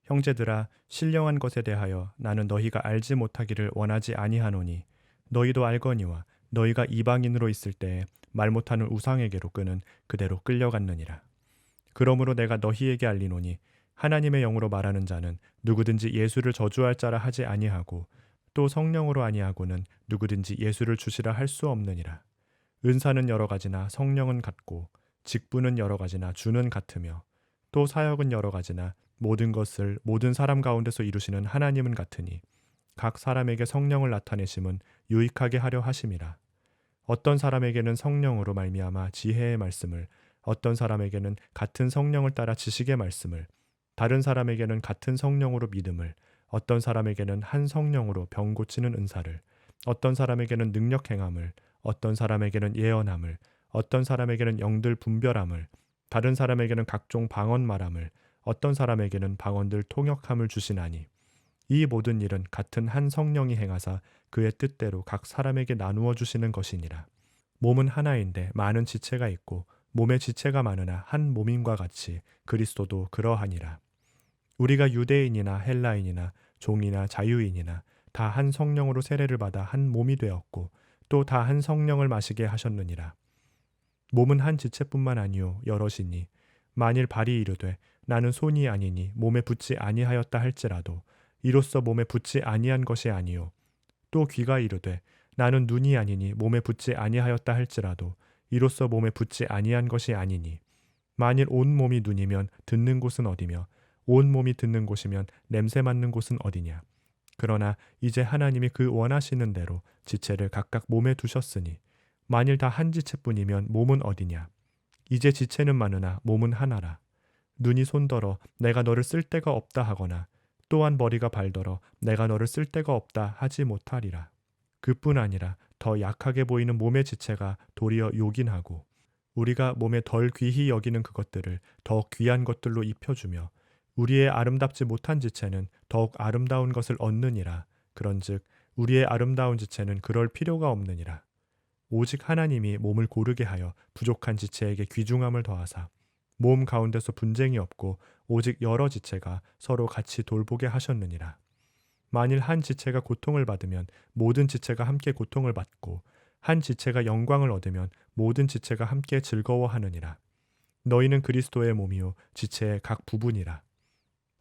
형제들아 신령한 것에 대하여 나는 너희가 알지 못하기를 원하지 아니하노니 너희도 알거니와 너희가 이방인으로 있을 때에 말 못하는 우상에게로 끄는 그대로 끌려갔느니라. 그러므로 내가 너희에게 알리노니 하나님의 영으로 말하는 자는 누구든지 예수를 저주할 자라 하지 아니하고 또 성령으로 아니하고는 누구든지 예수를 주시라 할 수 없느니라. 은사는 여러 가지나 성령은 같고 직분은 여러 가지나 주는 같으며 또 사역은 여러 가지나 모든 것을 모든 사람 가운데서 이루시는 하나님은 같으니 각 사람에게 성령을 나타내심은 유익하게 하려 하심이라. 어떤 사람에게는 성령으로 말미암아 지혜의 말씀을, 어떤 사람에게는 같은 성령을 따라 지식의 말씀을, 다른 사람에게는 같은 성령으로 믿음을, 어떤 사람에게는 한 성령으로 병 고치는 은사를, 어떤 사람에게는 능력 행함을, 어떤 사람에게는 예언함을, 어떤 사람에게는 영들 분별함을, 다른 사람에게는 각종 방언 말함을, 어떤 사람에게는 방언들 통역함을 주시나니 이 모든 일은 같은 한 성령이 행하사 그의 뜻대로 각 사람에게 나누어 주시는 것이니라. 몸은 하나인데 많은 지체가 있고 몸의 지체가 많으나 한 몸임과 같이 그리스도도 그러하니라. 우리가 유대인이나 헬라인이나 종이나 자유인이나 다 한 성령으로 세례를 받아 한 몸이 되었고 또 다 한 성령을 마시게 하셨느니라. 몸은 한 지체뿐만 아니요 여럿이니 만일 발이 이르되 나는 손이 아니니 몸에 붙지 아니하였다 할지라도 이로써 몸에 붙지 아니한 것이 아니요 또 귀가 이르되 나는 눈이 아니니 몸에 붙지 아니하였다 할지라도 이로써 몸에 붙지 아니한 것이 아니니 만일 온 몸이 눈이면 듣는 곳은 어디며 온 몸이 듣는 곳이면 냄새 맡는 곳은 어디냐. 그러나 이제 하나님이 그 원하시는 대로 지체를 각각 몸에 두셨으니 만일 다 한 지체뿐이면 몸은 어디냐. 이제 지체는 많으나 몸은 하나라. 눈이 손더러 내가 너를 쓸 데가 없다 하거나 또한 머리가 발더러 내가 너를 쓸 데가 없다 하지 못하리라. 그뿐 아니라 더 약하게 보이는 몸의 지체가 도리어 요긴하고 우리가 몸에 덜 귀히 여기는 그것들을 더 귀한 것들로 입혀주며 우리의 아름답지 못한 지체는 더욱 아름다운 것을 얻느니라. 그런즉 우리의 아름다운 지체는 그럴 필요가 없느니라. 오직 하나님이 몸을 고르게 하여 부족한 지체에게 귀중함을 더하사 몸 가운데서 분쟁이 없고 오직 여러 지체가 서로 같이 돌보게 하셨느니라. 만일 한 지체가 고통을 받으면 모든 지체가 함께 고통을 받고 한 지체가 영광을 얻으면 모든 지체가 함께 즐거워하느니라. 너희는 그리스도의 몸이요 지체의 각 부분이라.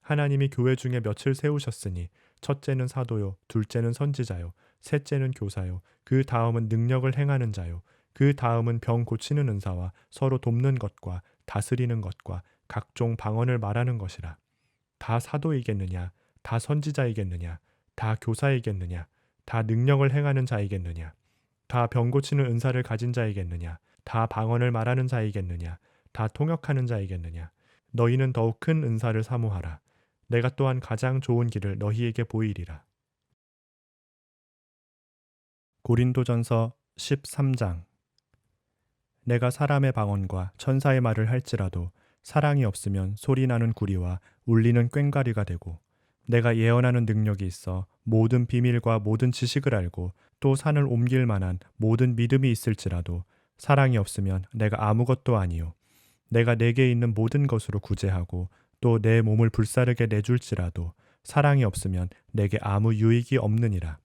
하나님이 교회 중에 몇을 세우셨으니 첫째는 사도요, 둘째는 선지자요, 셋째는 교사요, 그 다음은 능력을 행하는 자요, 그 다음은 병 고치는 은사와 서로 돕는 것과 다스리는 것과 각종 방언을 말하는 것이라. 다 사도이겠느냐, 다 선지자이겠느냐, 다 교사이겠느냐, 다 능력을 행하는 자이겠느냐, 다 병 고치는 은사를 가진 자이겠느냐, 다 방언을 말하는 자이겠느냐, 다 통역하는 자이겠느냐. 너희는 더욱 큰 은사를 사모하라. 내가 또한 가장 좋은 길을 너희에게 보이리라. 고린도전서 13장. 내가 사람의 방언과 천사의 말을 할지라도 사랑이 없으면 소리나는 구리와 울리는 꽹과리가 되고 내가 예언하는 능력이 있어 모든 비밀과 모든 지식을 알고 또 산을 옮길 만한 모든 믿음이 있을지라도 사랑이 없으면 내가 아무것도 아니요 내가 내게 있는 모든 것으로 구제하고 또 내 몸을 불사르게 내줄지라도 사랑이 없으면 내게 아무 유익이 없느니라.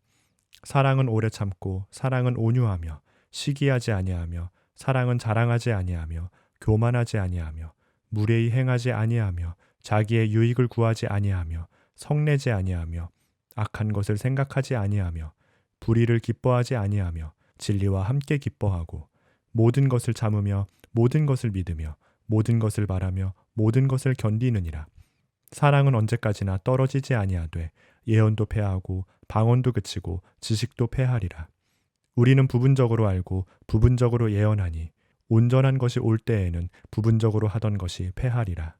사랑은 오래 참고 사랑은 온유하며 시기하지 아니하며 사랑은 자랑하지 아니하며 교만하지 아니하며 무례히 행하지 아니하며 자기의 유익을 구하지 아니하며 성내지 아니하며 악한 것을 생각하지 아니하며 불의를 기뻐하지 아니하며 진리와 함께 기뻐하고 모든 것을 참으며 모든 것을 믿으며 모든 것을 바라며 모든 것을 견디느니라. 사랑은 언제까지나 떨어지지 아니하되 예언도 패하고 방언도 그치고 지식도 패하리라. 우리는 부분적으로 알고 부분적으로 예언하니 온전한 것이 올 때에는 부분적으로 하던 것이 패하리라.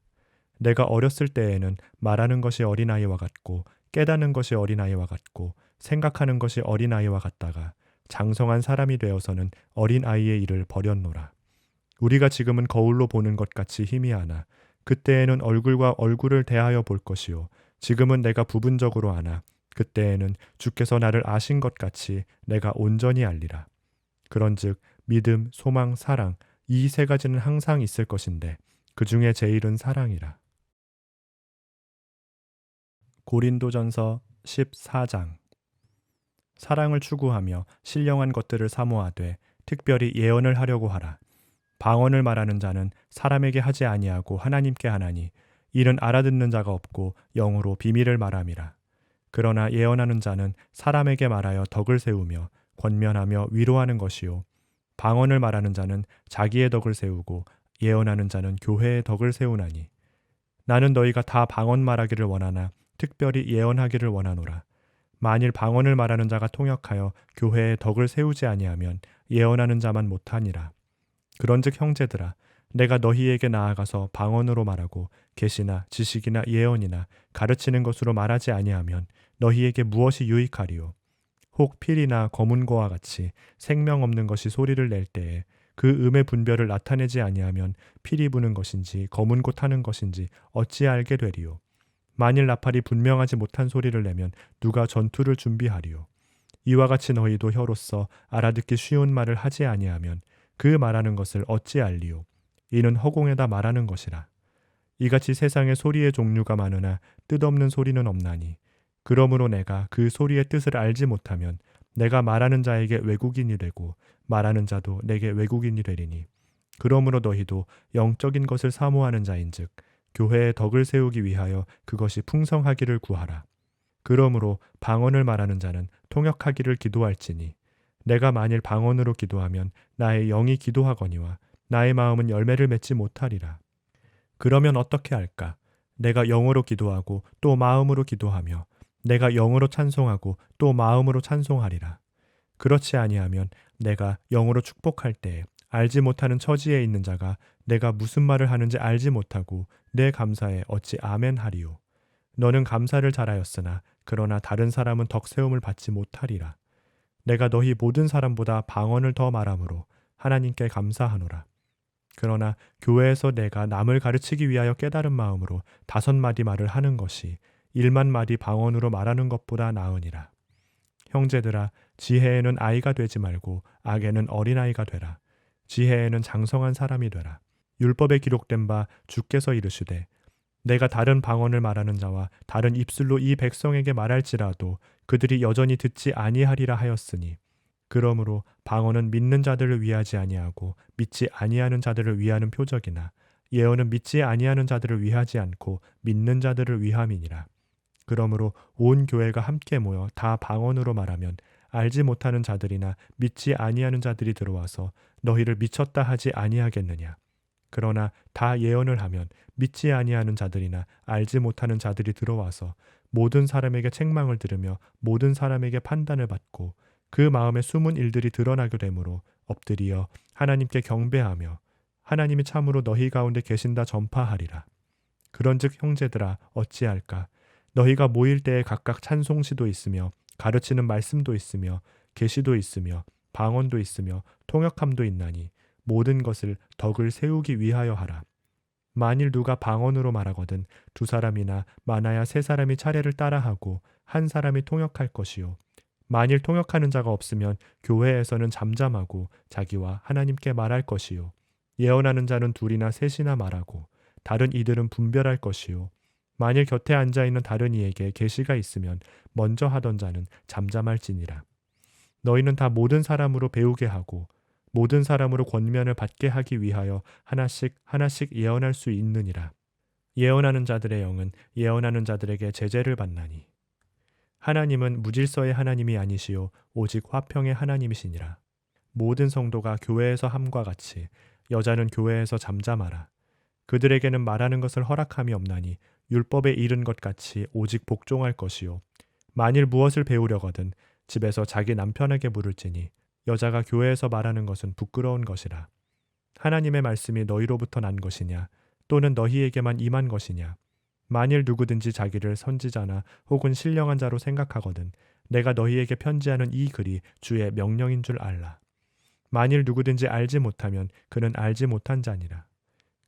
내가 어렸을 때에는 말하는 것이 어린아이와 같고 깨닫는 것이 어린아이와 같고 생각하는 것이 어린아이와 같다가 장성한 사람이 되어서는 어린아이의 일을 버렸노라. 우리가 지금은 거울로 보는 것 같이 희미하나 그때에는 얼굴과 얼굴을 대하여 볼 것이요 지금은 내가 부분적으로 아나 그때에는 주께서 나를 아신 것 같이 내가 온전히 알리라. 그런즉 믿음, 소망, 사랑 이 세 가지는 항상 있을 것인데 그 중에 제일은 사랑이라. 고린도전서 14장. 사랑을 추구하며 신령한 것들을 사모하되 특별히 예언을 하려고 하라. 방언을 말하는 자는 사람에게 하지 아니하고 하나님께 하나니 이는 알아듣는 자가 없고 영으로 비밀을 말함이라. 그러나 예언하는 자는 사람에게 말하여 덕을 세우며 권면하며 위로하는 것이요 방언을 말하는 자는 자기의 덕을 세우고 예언하는 자는 교회의 덕을 세우나니 나는 너희가 다 방언 말하기를 원하나 특별히 예언하기를 원하노라. 만일 방언을 말하는 자가 통역하여 교회의 덕을 세우지 아니하면 예언하는 자만 못하니라. 그런즉 형제들아 내가 너희에게 나아가서 방언으로 말하고 계시나 지식이나 예언이나 가르치는 것으로 말하지 아니하면 너희에게 무엇이 유익하리요. 혹 필이나 검은고와 같이 생명 없는 것이 소리를 낼 때에 그 음의 분별을 나타내지 아니하면 필이 부는 것인지 검은고 타는 것인지 어찌 알게 되리요. 만일 나팔이 분명하지 못한 소리를 내면 누가 전투를 준비하리요. 이와 같이 너희도 혀로서 알아듣기 쉬운 말을 하지 아니하면 그 말하는 것을 어찌 알리요. 이는 허공에다 말하는 것이라. 이같이 세상에 소리의 종류가 많으나 뜻없는 소리는 없나니 그러므로 내가 그 소리의 뜻을 알지 못하면 내가 말하는 자에게 외국인이 되고 말하는 자도 내게 외국인이 되리니 그러므로 너희도 영적인 것을 사모하는 자인즉 교회의 덕을 세우기 위하여 그것이 풍성하기를 구하라. 그러므로 방언을 말하는 자는 통역하기를 기도할지니 내가 만일 방언으로 기도하면 나의 영이 기도하거니와 나의 마음은 열매를 맺지 못하리라. 그러면 어떻게 할까? 내가 영으로 기도하고 또 마음으로 기도하며 내가 영으로 찬송하고 또 마음으로 찬송하리라. 그렇지 아니하면 내가 영으로 축복할 때에 알지 못하는 처지에 있는 자가 내가 무슨 말을 하는지 알지 못하고 내 감사에 어찌 아멘 하리요. 너는 감사를 잘하였으나 그러나 다른 사람은 덕세움을 받지 못하리라. 내가 너희 모든 사람보다 방언을 더 말함으로 하나님께 감사하노라. 그러나 교회에서 내가 남을 가르치기 위하여 깨달은 마음으로 5마디 말을 하는 것이 1만 마디 방언으로 말하는 것보다 나으니라. 형제들아 지혜에는 아이가 되지 말고 악에는 어린아이가 되라. 지혜에는 장성한 사람이 되라. 율법에 기록된 바 주께서 이르시되 내가 다른 방언을 말하는 자와 다른 입술로 이 백성에게 말할지라도 그들이 여전히 듣지 아니하리라 하였으니 그러므로 방언은 믿는 자들을 위하지 아니하고 믿지 아니하는 자들을 위하는 표적이나 예언은 믿지 아니하는 자들을 위하지 않고 믿는 자들을 위함이니라. 그러므로 온 교회가 함께 모여 다 방언으로 말하면 알지 못하는 자들이나 믿지 아니하는 자들이 들어와서 너희를 미쳤다 하지 아니하겠느냐. 그러나 다 예언을 하면 믿지 아니하는 자들이나 알지 못하는 자들이 들어와서 모든 사람에게 책망을 들으며 모든 사람에게 판단을 받고 그 마음에 숨은 일들이 드러나게 되므로 엎드리어 하나님께 경배하며 하나님이 참으로 너희 가운데 계신다 전파하리라. 그런즉 형제들아 어찌할까? 너희가 모일 때에 각각 찬송시도 있으며 가르치는 말씀도 있으며 계시도 있으며 방언도 있으며 통역함도 있나니 모든 것을 덕을 세우기 위하여 하라. 만일 누가 방언으로 말하거든 2사람이나 많아야 3사람이 차례를 따라하고 1사람이 통역할 것이요. 만일 통역하는 자가 없으면 교회에서는 잠잠하고 자기와 하나님께 말할 것이요. 예언하는 자는 2이나 3이나 말하고 다른 이들은 분별할 것이요. 만일 곁에 앉아있는 다른 이에게 계시가 있으면 먼저 하던 자는 잠잠할지니라. 너희는 다 모든 사람으로 배우게 하고 모든 사람으로 권면을 받게 하기 위하여 하나씩 하나씩 예언할 수 있느니라. 예언하는 자들의 영은 예언하는 자들에게 제재를 받나니 하나님은 무질서의 하나님이 아니시요 오직 화평의 하나님이시니라. 모든 성도가 교회에서 함과 같이 여자는 교회에서 잠잠하라. 그들에게는 말하는 것을 허락함이 없나니 율법에 이른 것 같이 오직 복종할 것이요 만일 무엇을 배우려거든 집에서 자기 남편에게 물을지니 여자가 교회에서 말하는 것은 부끄러운 것이라. 하나님의 말씀이 너희로부터 난 것이냐 또는 너희에게만 임한 것이냐. 만일 누구든지 자기를 선지자나 혹은 신령한 자로 생각하거든 내가 너희에게 편지하는 이 글이 주의 명령인 줄 알라. 만일 누구든지 알지 못하면 그는 알지 못한 자니라.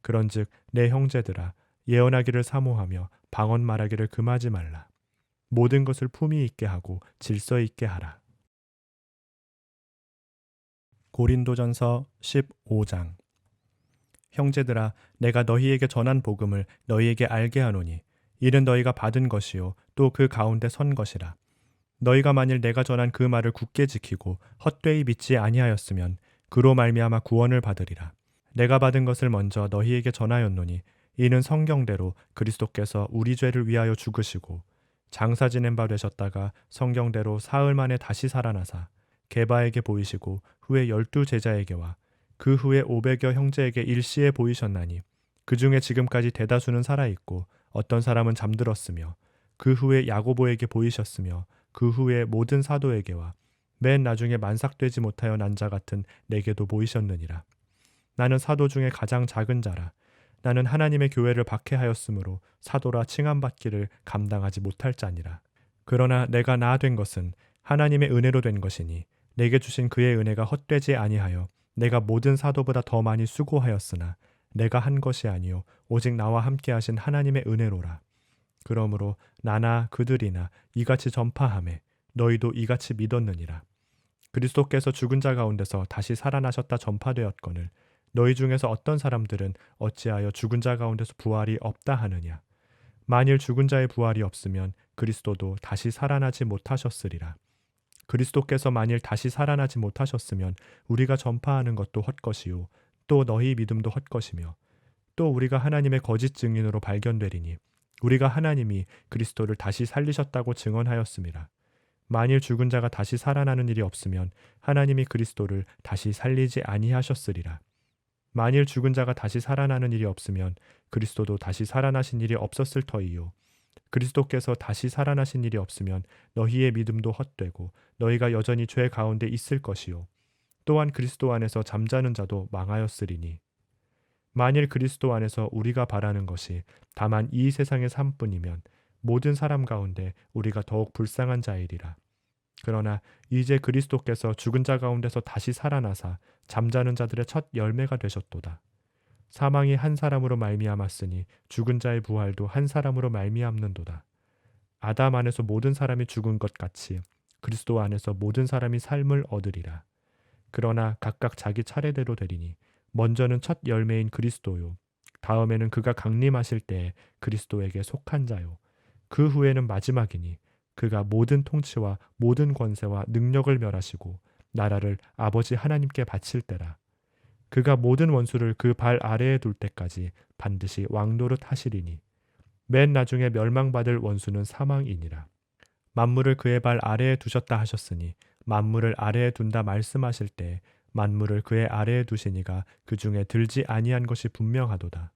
그런즉 내 형제들아 예언하기를 사모하며 방언 말하기를 금하지 말라. 모든 것을 품위 있게 하고 질서 있게 하라. 고린도전서 15장. 형제들아 내가 너희에게 전한 복음을 너희에게 알게 하노니 이는 너희가 받은 것이요 또 그 가운데 선 것이라. 너희가 만일 내가 전한 그 말을 굳게 지키고 헛되이 믿지 아니하였으면 그로 말미암아 구원을 받으리라. 내가 받은 것을 먼저 너희에게 전하였노니 이는 성경대로 그리스도께서 우리 죄를 위하여 죽으시고 장사 지낸 바 되셨다가 성경대로 사흘 만에 다시 살아나사 게바에게 보이시고 후에 12 제자에게와 그 후에 500여 형제에게 일시에 보이셨나니 그 중에 지금까지 대다수는 살아있고 어떤 사람은 잠들었으며 그 후에 야고보에게 보이셨으며 그 후에 모든 사도에게와 맨 나중에 만삭되지 못하여 난 자 같은 내게도 보이셨느니라. 나는 사도 중에 가장 작은 자라. 나는 하나님의 교회를 박해하였으므로 사도라 칭함받기를 감당하지 못할 자니라. 그러나 내가 나 된 것은 하나님의 은혜로 된 것이니 내게 주신 그의 은혜가 헛되지 아니하여 내가 모든 사도보다 더 많이 수고하였으나 내가 한 것이 아니요 오직 나와 함께 하신 하나님의 은혜로라. 그러므로 나나 그들이나 이같이 전파하매 너희도 이같이 믿었느니라. 그리스도께서 죽은 자 가운데서 다시 살아나셨다 전파되었거늘 너희 중에서 어떤 사람들은 어찌하여 죽은 자 가운데서 부활이 없다 하느냐. 만일 죽은 자의 부활이 없으면 그리스도도 다시 살아나지 못하셨으리라. 그리스도께서 만일 다시 살아나지 못하셨으면 우리가 전파하는 것도 헛것이요 또 너희 믿음도 헛것이며 또 우리가 하나님의 거짓 증인으로 발견되리니 우리가 하나님이 그리스도를 다시 살리셨다고 증언하였음이라. 만일 죽은 자가 다시 살아나는 일이 없으면 하나님이 그리스도를 다시 살리지 아니하셨으리라. 만일 죽은 자가 다시 살아나는 일이 없으면 그리스도도 다시 살아나신 일이 없었을 터이요. 그리스도께서 다시 살아나신 일이 없으면 너희의 믿음도 헛되고 너희가 여전히 죄 가운데 있을 것이요. 또한 그리스도 안에서 잠자는 자도 망하였으리니. 만일 그리스도 안에서 우리가 바라는 것이 다만 이 세상의 삶뿐이면 모든 사람 가운데 우리가 더욱 불쌍한 자이리라. 그러나 이제 그리스도께서 죽은 자 가운데서 다시 살아나사 잠자는 자들의 첫 열매가 되셨도다. 사망이 한 사람으로 말미암았으니 죽은 자의 부활도 한 사람으로 말미암는도다. 아담 안에서 모든 사람이 죽은 것 같이 그리스도 안에서 모든 사람이 삶을 얻으리라. 그러나 각각 자기 차례대로 되리니 먼저는 첫 열매인 그리스도요 다음에는 그가 강림하실 때에 그리스도에게 속한 자요 그 후에는 마지막이니 그가 모든 통치와 모든 권세와 능력을 멸하시고 나라를 아버지 하나님께 바칠 때라. 그가 모든 원수를 그 발 아래에 둘 때까지 반드시 왕노릇 하시리니 맨 나중에 멸망받을 원수는 사망이니라. 만물을 그의 발 아래에 두셨다 하셨으니 만물을 아래에 둔다 말씀하실 때 만물을 그의 아래에 두시니가 그 중에 들지 아니한 것이 분명하도다.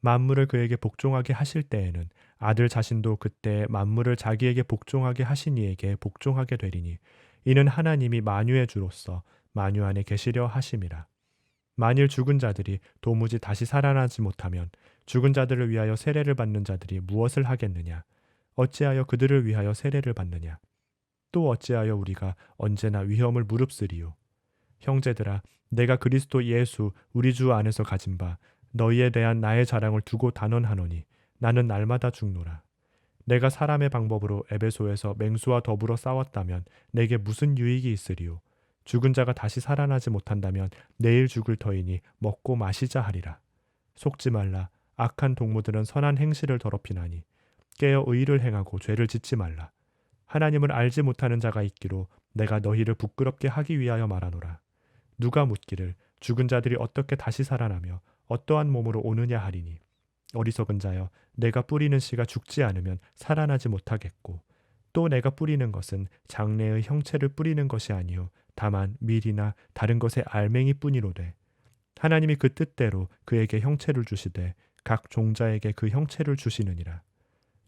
만물을 그에게 복종하게 하실 때에는 아들 자신도 그때 만물을 자기에게 복종하게 하신 이에게 복종하게 되리니 이는 하나님이 만유의 주로서 만유 안에 계시려 하심이라. 만일 죽은 자들이 도무지 다시 살아나지 못하면 죽은 자들을 위하여 세례를 받는 자들이 무엇을 하겠느냐? 어찌하여 그들을 위하여 세례를 받느냐? 또 어찌하여 우리가 언제나 위험을 무릅쓰리요? 형제들아, 내가 그리스도 예수 우리 주 안에서 가진 바 너희에 대한 나의 자랑을 두고 단언하노니 나는 날마다 죽노라. 내가 사람의 방법으로 에베소에서 맹수와 더불어 싸웠다면 내게 무슨 유익이 있으리요? 죽은 자가 다시 살아나지 못한다면 내일 죽을 터이니 먹고 마시자 하리라. 속지 말라. 악한 동무들은 선한 행실을 더럽히나니 깨어 의를 행하고 죄를 짓지 말라. 하나님을 알지 못하는 자가 있기로 내가 너희를 부끄럽게 하기 위하여 말하노라. 누가 묻기를 죽은 자들이 어떻게 다시 살아나며 어떠한 몸으로 오느냐 하리니 어리석은 자여, 내가 뿌리는 씨가 죽지 않으면 살아나지 못하겠고, 또 내가 뿌리는 것은 장래의 형체를 뿌리는 것이 아니요 다만 밀이나 다른 것의 알맹이뿐이로되, 하나님이 그 뜻대로 그에게 형체를 주시되 각 종자에게 그 형체를 주시느니라.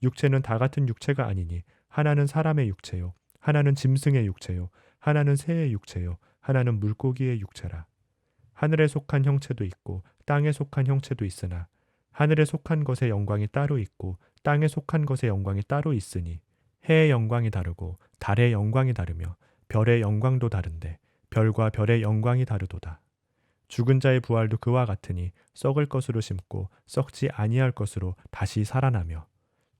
육체는 다 같은 육체가 아니니 하나는 사람의 육체요, 하나는 짐승의 육체요, 하나는 새의 육체요, 하나는 물고기의 육체라. 하늘에 속한 형체도 있고 땅에 속한 형체도 있으나 하늘에 속한 것의 영광이 따로 있고 땅에 속한 것의 영광이 따로 있으니, 해의 영광이 다르고 달의 영광이 다르며 별의 영광도 다른데 별과 별의 영광이 다르도다. 죽은 자의 부활도 그와 같으니 썩을 것으로 심고 썩지 아니할 것으로 다시 살아나며,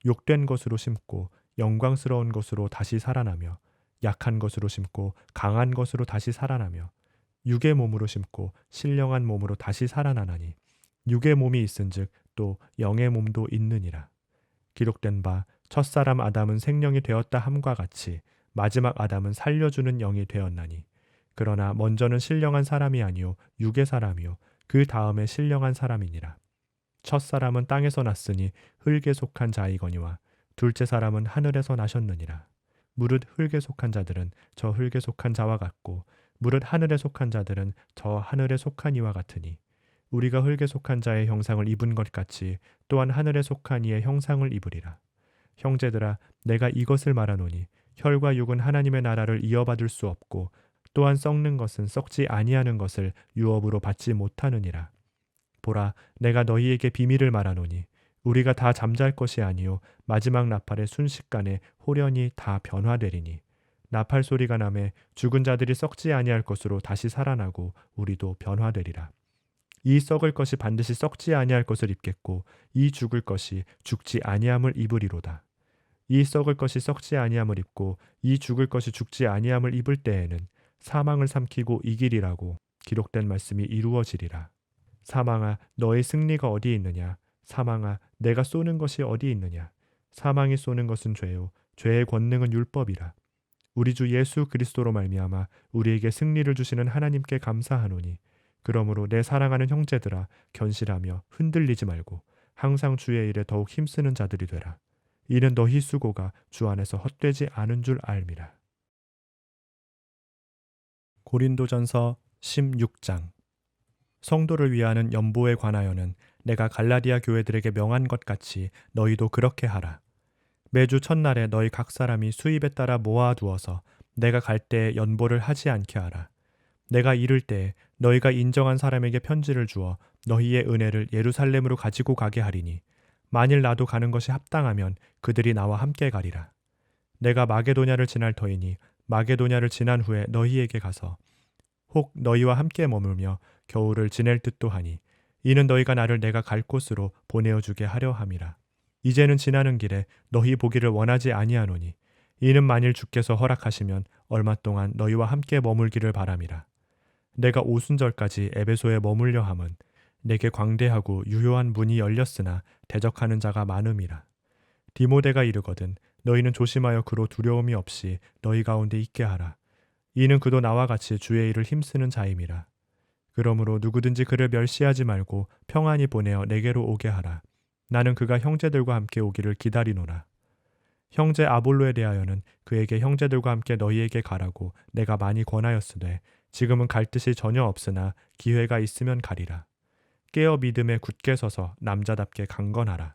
욕된 것으로 심고 영광스러운 것으로 다시 살아나며, 약한 것으로 심고 강한 것으로 다시 살아나며, 육의 몸으로 심고 신령한 몸으로 다시 살아나나니, 육의 몸이 있은즉 또 영의 몸도 있느니라. 기록된 바 첫사람 아담은 생령이 되었다 함과 같이 마지막 아담은 살려주는 영이 되었나니, 그러나 먼저는 신령한 사람이 아니요 육의 사람이요 그 다음에 신령한 사람이니라. 첫사람은 땅에서 났으니 흙에 속한 자이거니와 둘째 사람은 하늘에서 나셨느니라. 무릇 흙에 속한 자들은 저 흙에 속한 자와 같고 무릇 하늘에 속한 자들은 저 하늘에 속한 이와 같으니, 우리가 흙에 속한 자의 형상을 입은 것 같이 또한 하늘에 속한 이의 형상을 입으리라. 형제들아, 내가 이것을 말하노니 혈과 육은 하나님의 나라를 이어받을 수 없고 또한 썩는 것은 썩지 아니하는 것을 유업으로 받지 못하느니라. 보라, 내가 너희에게 비밀을 말하노니 우리가 다 잠잘 것이 아니요 마지막 나팔의 순식간에 호련히 다 변화되리니, 나팔 소리가 나매 죽은 자들이 썩지 아니할 것으로 다시 살아나고 우리도 변화되리라. 이 썩을 것이 반드시 썩지 아니할 것을 입겠고 이 죽을 것이 죽지 아니함을 입으리로다. 이 썩을 것이 썩지 아니함을 입고 이 죽을 것이 죽지 아니함을 입을 때에는 사망을 삼키고 이기리라고 기록된 말씀이 이루어지리라. 사망아, 너의 승리가 어디 있느냐? 사망아, 내가 쏘는 것이 어디 있느냐? 사망이 쏘는 것은 죄요 죄의 권능은 율법이라. 우리 주 예수 그리스도로 말미암아 우리에게 승리를 주시는 하나님께 감사하노니, 그러므로 내 사랑하는 형제들아, 견실하며 흔들리지 말고 항상 주의 일에 더욱 힘쓰는 자들이 되라. 이는 너희 수고가 주 안에서 헛되지 않은 줄 알미라. 고린도전서 16장. 성도를 위하는 연보에 관하여는 내가 갈라디아 교회들에게 명한 것 같이 너희도 그렇게 하라. 매주 첫날에 너희 각 사람이 수입에 따라 모아두어서 내가 갈 때에 연보를 하지 않게 하라. 내가 이를 때에 너희가 인정한 사람에게 편지를 주어 너희의 은혜를 예루살렘으로 가지고 가게 하리니, 만일 나도 가는 것이 합당하면 그들이 나와 함께 가리라. 내가 마게도냐를 지날 터이니 마게도냐를 지난 후에 너희에게 가서 혹 너희와 함께 머물며 겨울을 지낼 듯도 하니, 이는 너희가 나를 내가 갈 곳으로 보내어 주게 하려 함이라. 이제는 지나는 길에 너희 보기를 원하지 아니하노니, 이는 만일 주께서 허락하시면 얼마 동안 너희와 함께 머물기를 바람이라. 내가 오순절까지 에베소에 머물려 함은 내게 광대하고 유효한 문이 열렸으나 대적하는 자가 많음이라. 디모데가 이르거든 너희는 조심하여 그로 두려움이 없이 너희 가운데 있게 하라. 이는 그도 나와 같이 주의 일을 힘쓰는 자임이라. 그러므로 누구든지 그를 멸시하지 말고 평안히 보내어 내게로 오게 하라. 나는 그가 형제들과 함께 오기를 기다리노라. 형제 아볼로에 대하여는 그에게 형제들과 함께 너희에게 가라고 내가 많이 권하였으되 지금은 갈 뜻이 전혀 없으나 기회가 있으면 가리라. 깨어 믿음에 굳게 서서 남자답게 강건하라.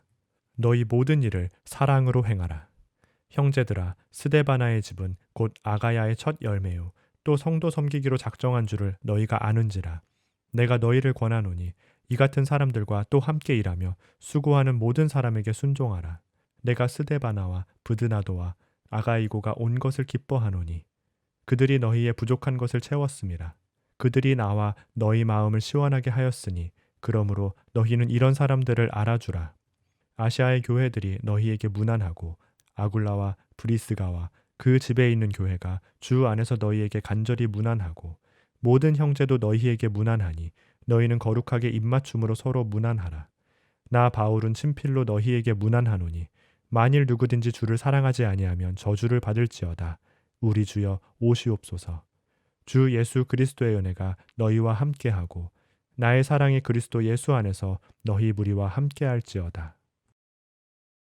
너희 모든 일을 사랑으로 행하라. 형제들아, 스데바나의 집은 곧 아가야의 첫 열매요 또 성도 섬기기로 작정한 줄을 너희가 아는지라. 내가 너희를 권하노니 이 같은 사람들과 또 함께 일하며 수고하는 모든 사람에게 순종하라. 내가 스데바나와 브드나도와 아가이고가 온 것을 기뻐하노니 그들이 너희의 부족한 것을 채웠음이라. 그들이 나와 너희 마음을 시원하게 하였으니 그러므로 너희는 이런 사람들을 알아주라. 아시아의 교회들이 너희에게 문안하고 아굴라와 브리스가와 그 집에 있는 교회가 주 안에서 너희에게 간절히 문안하고 모든 형제도 너희에게 문안하니 너희는 거룩하게 입맞춤으로 서로 문안하라. 나 바울은 친필로 너희에게 문안하노니 만일 누구든지 주를 사랑하지 아니하면 저주를 받을지어다. 우리 주여 오시옵소서. 주 예수 그리스도의 은혜가 너희와 함께하고 나의 사랑이 그리스도 예수 안에서 너희 무리와 함께할지어다.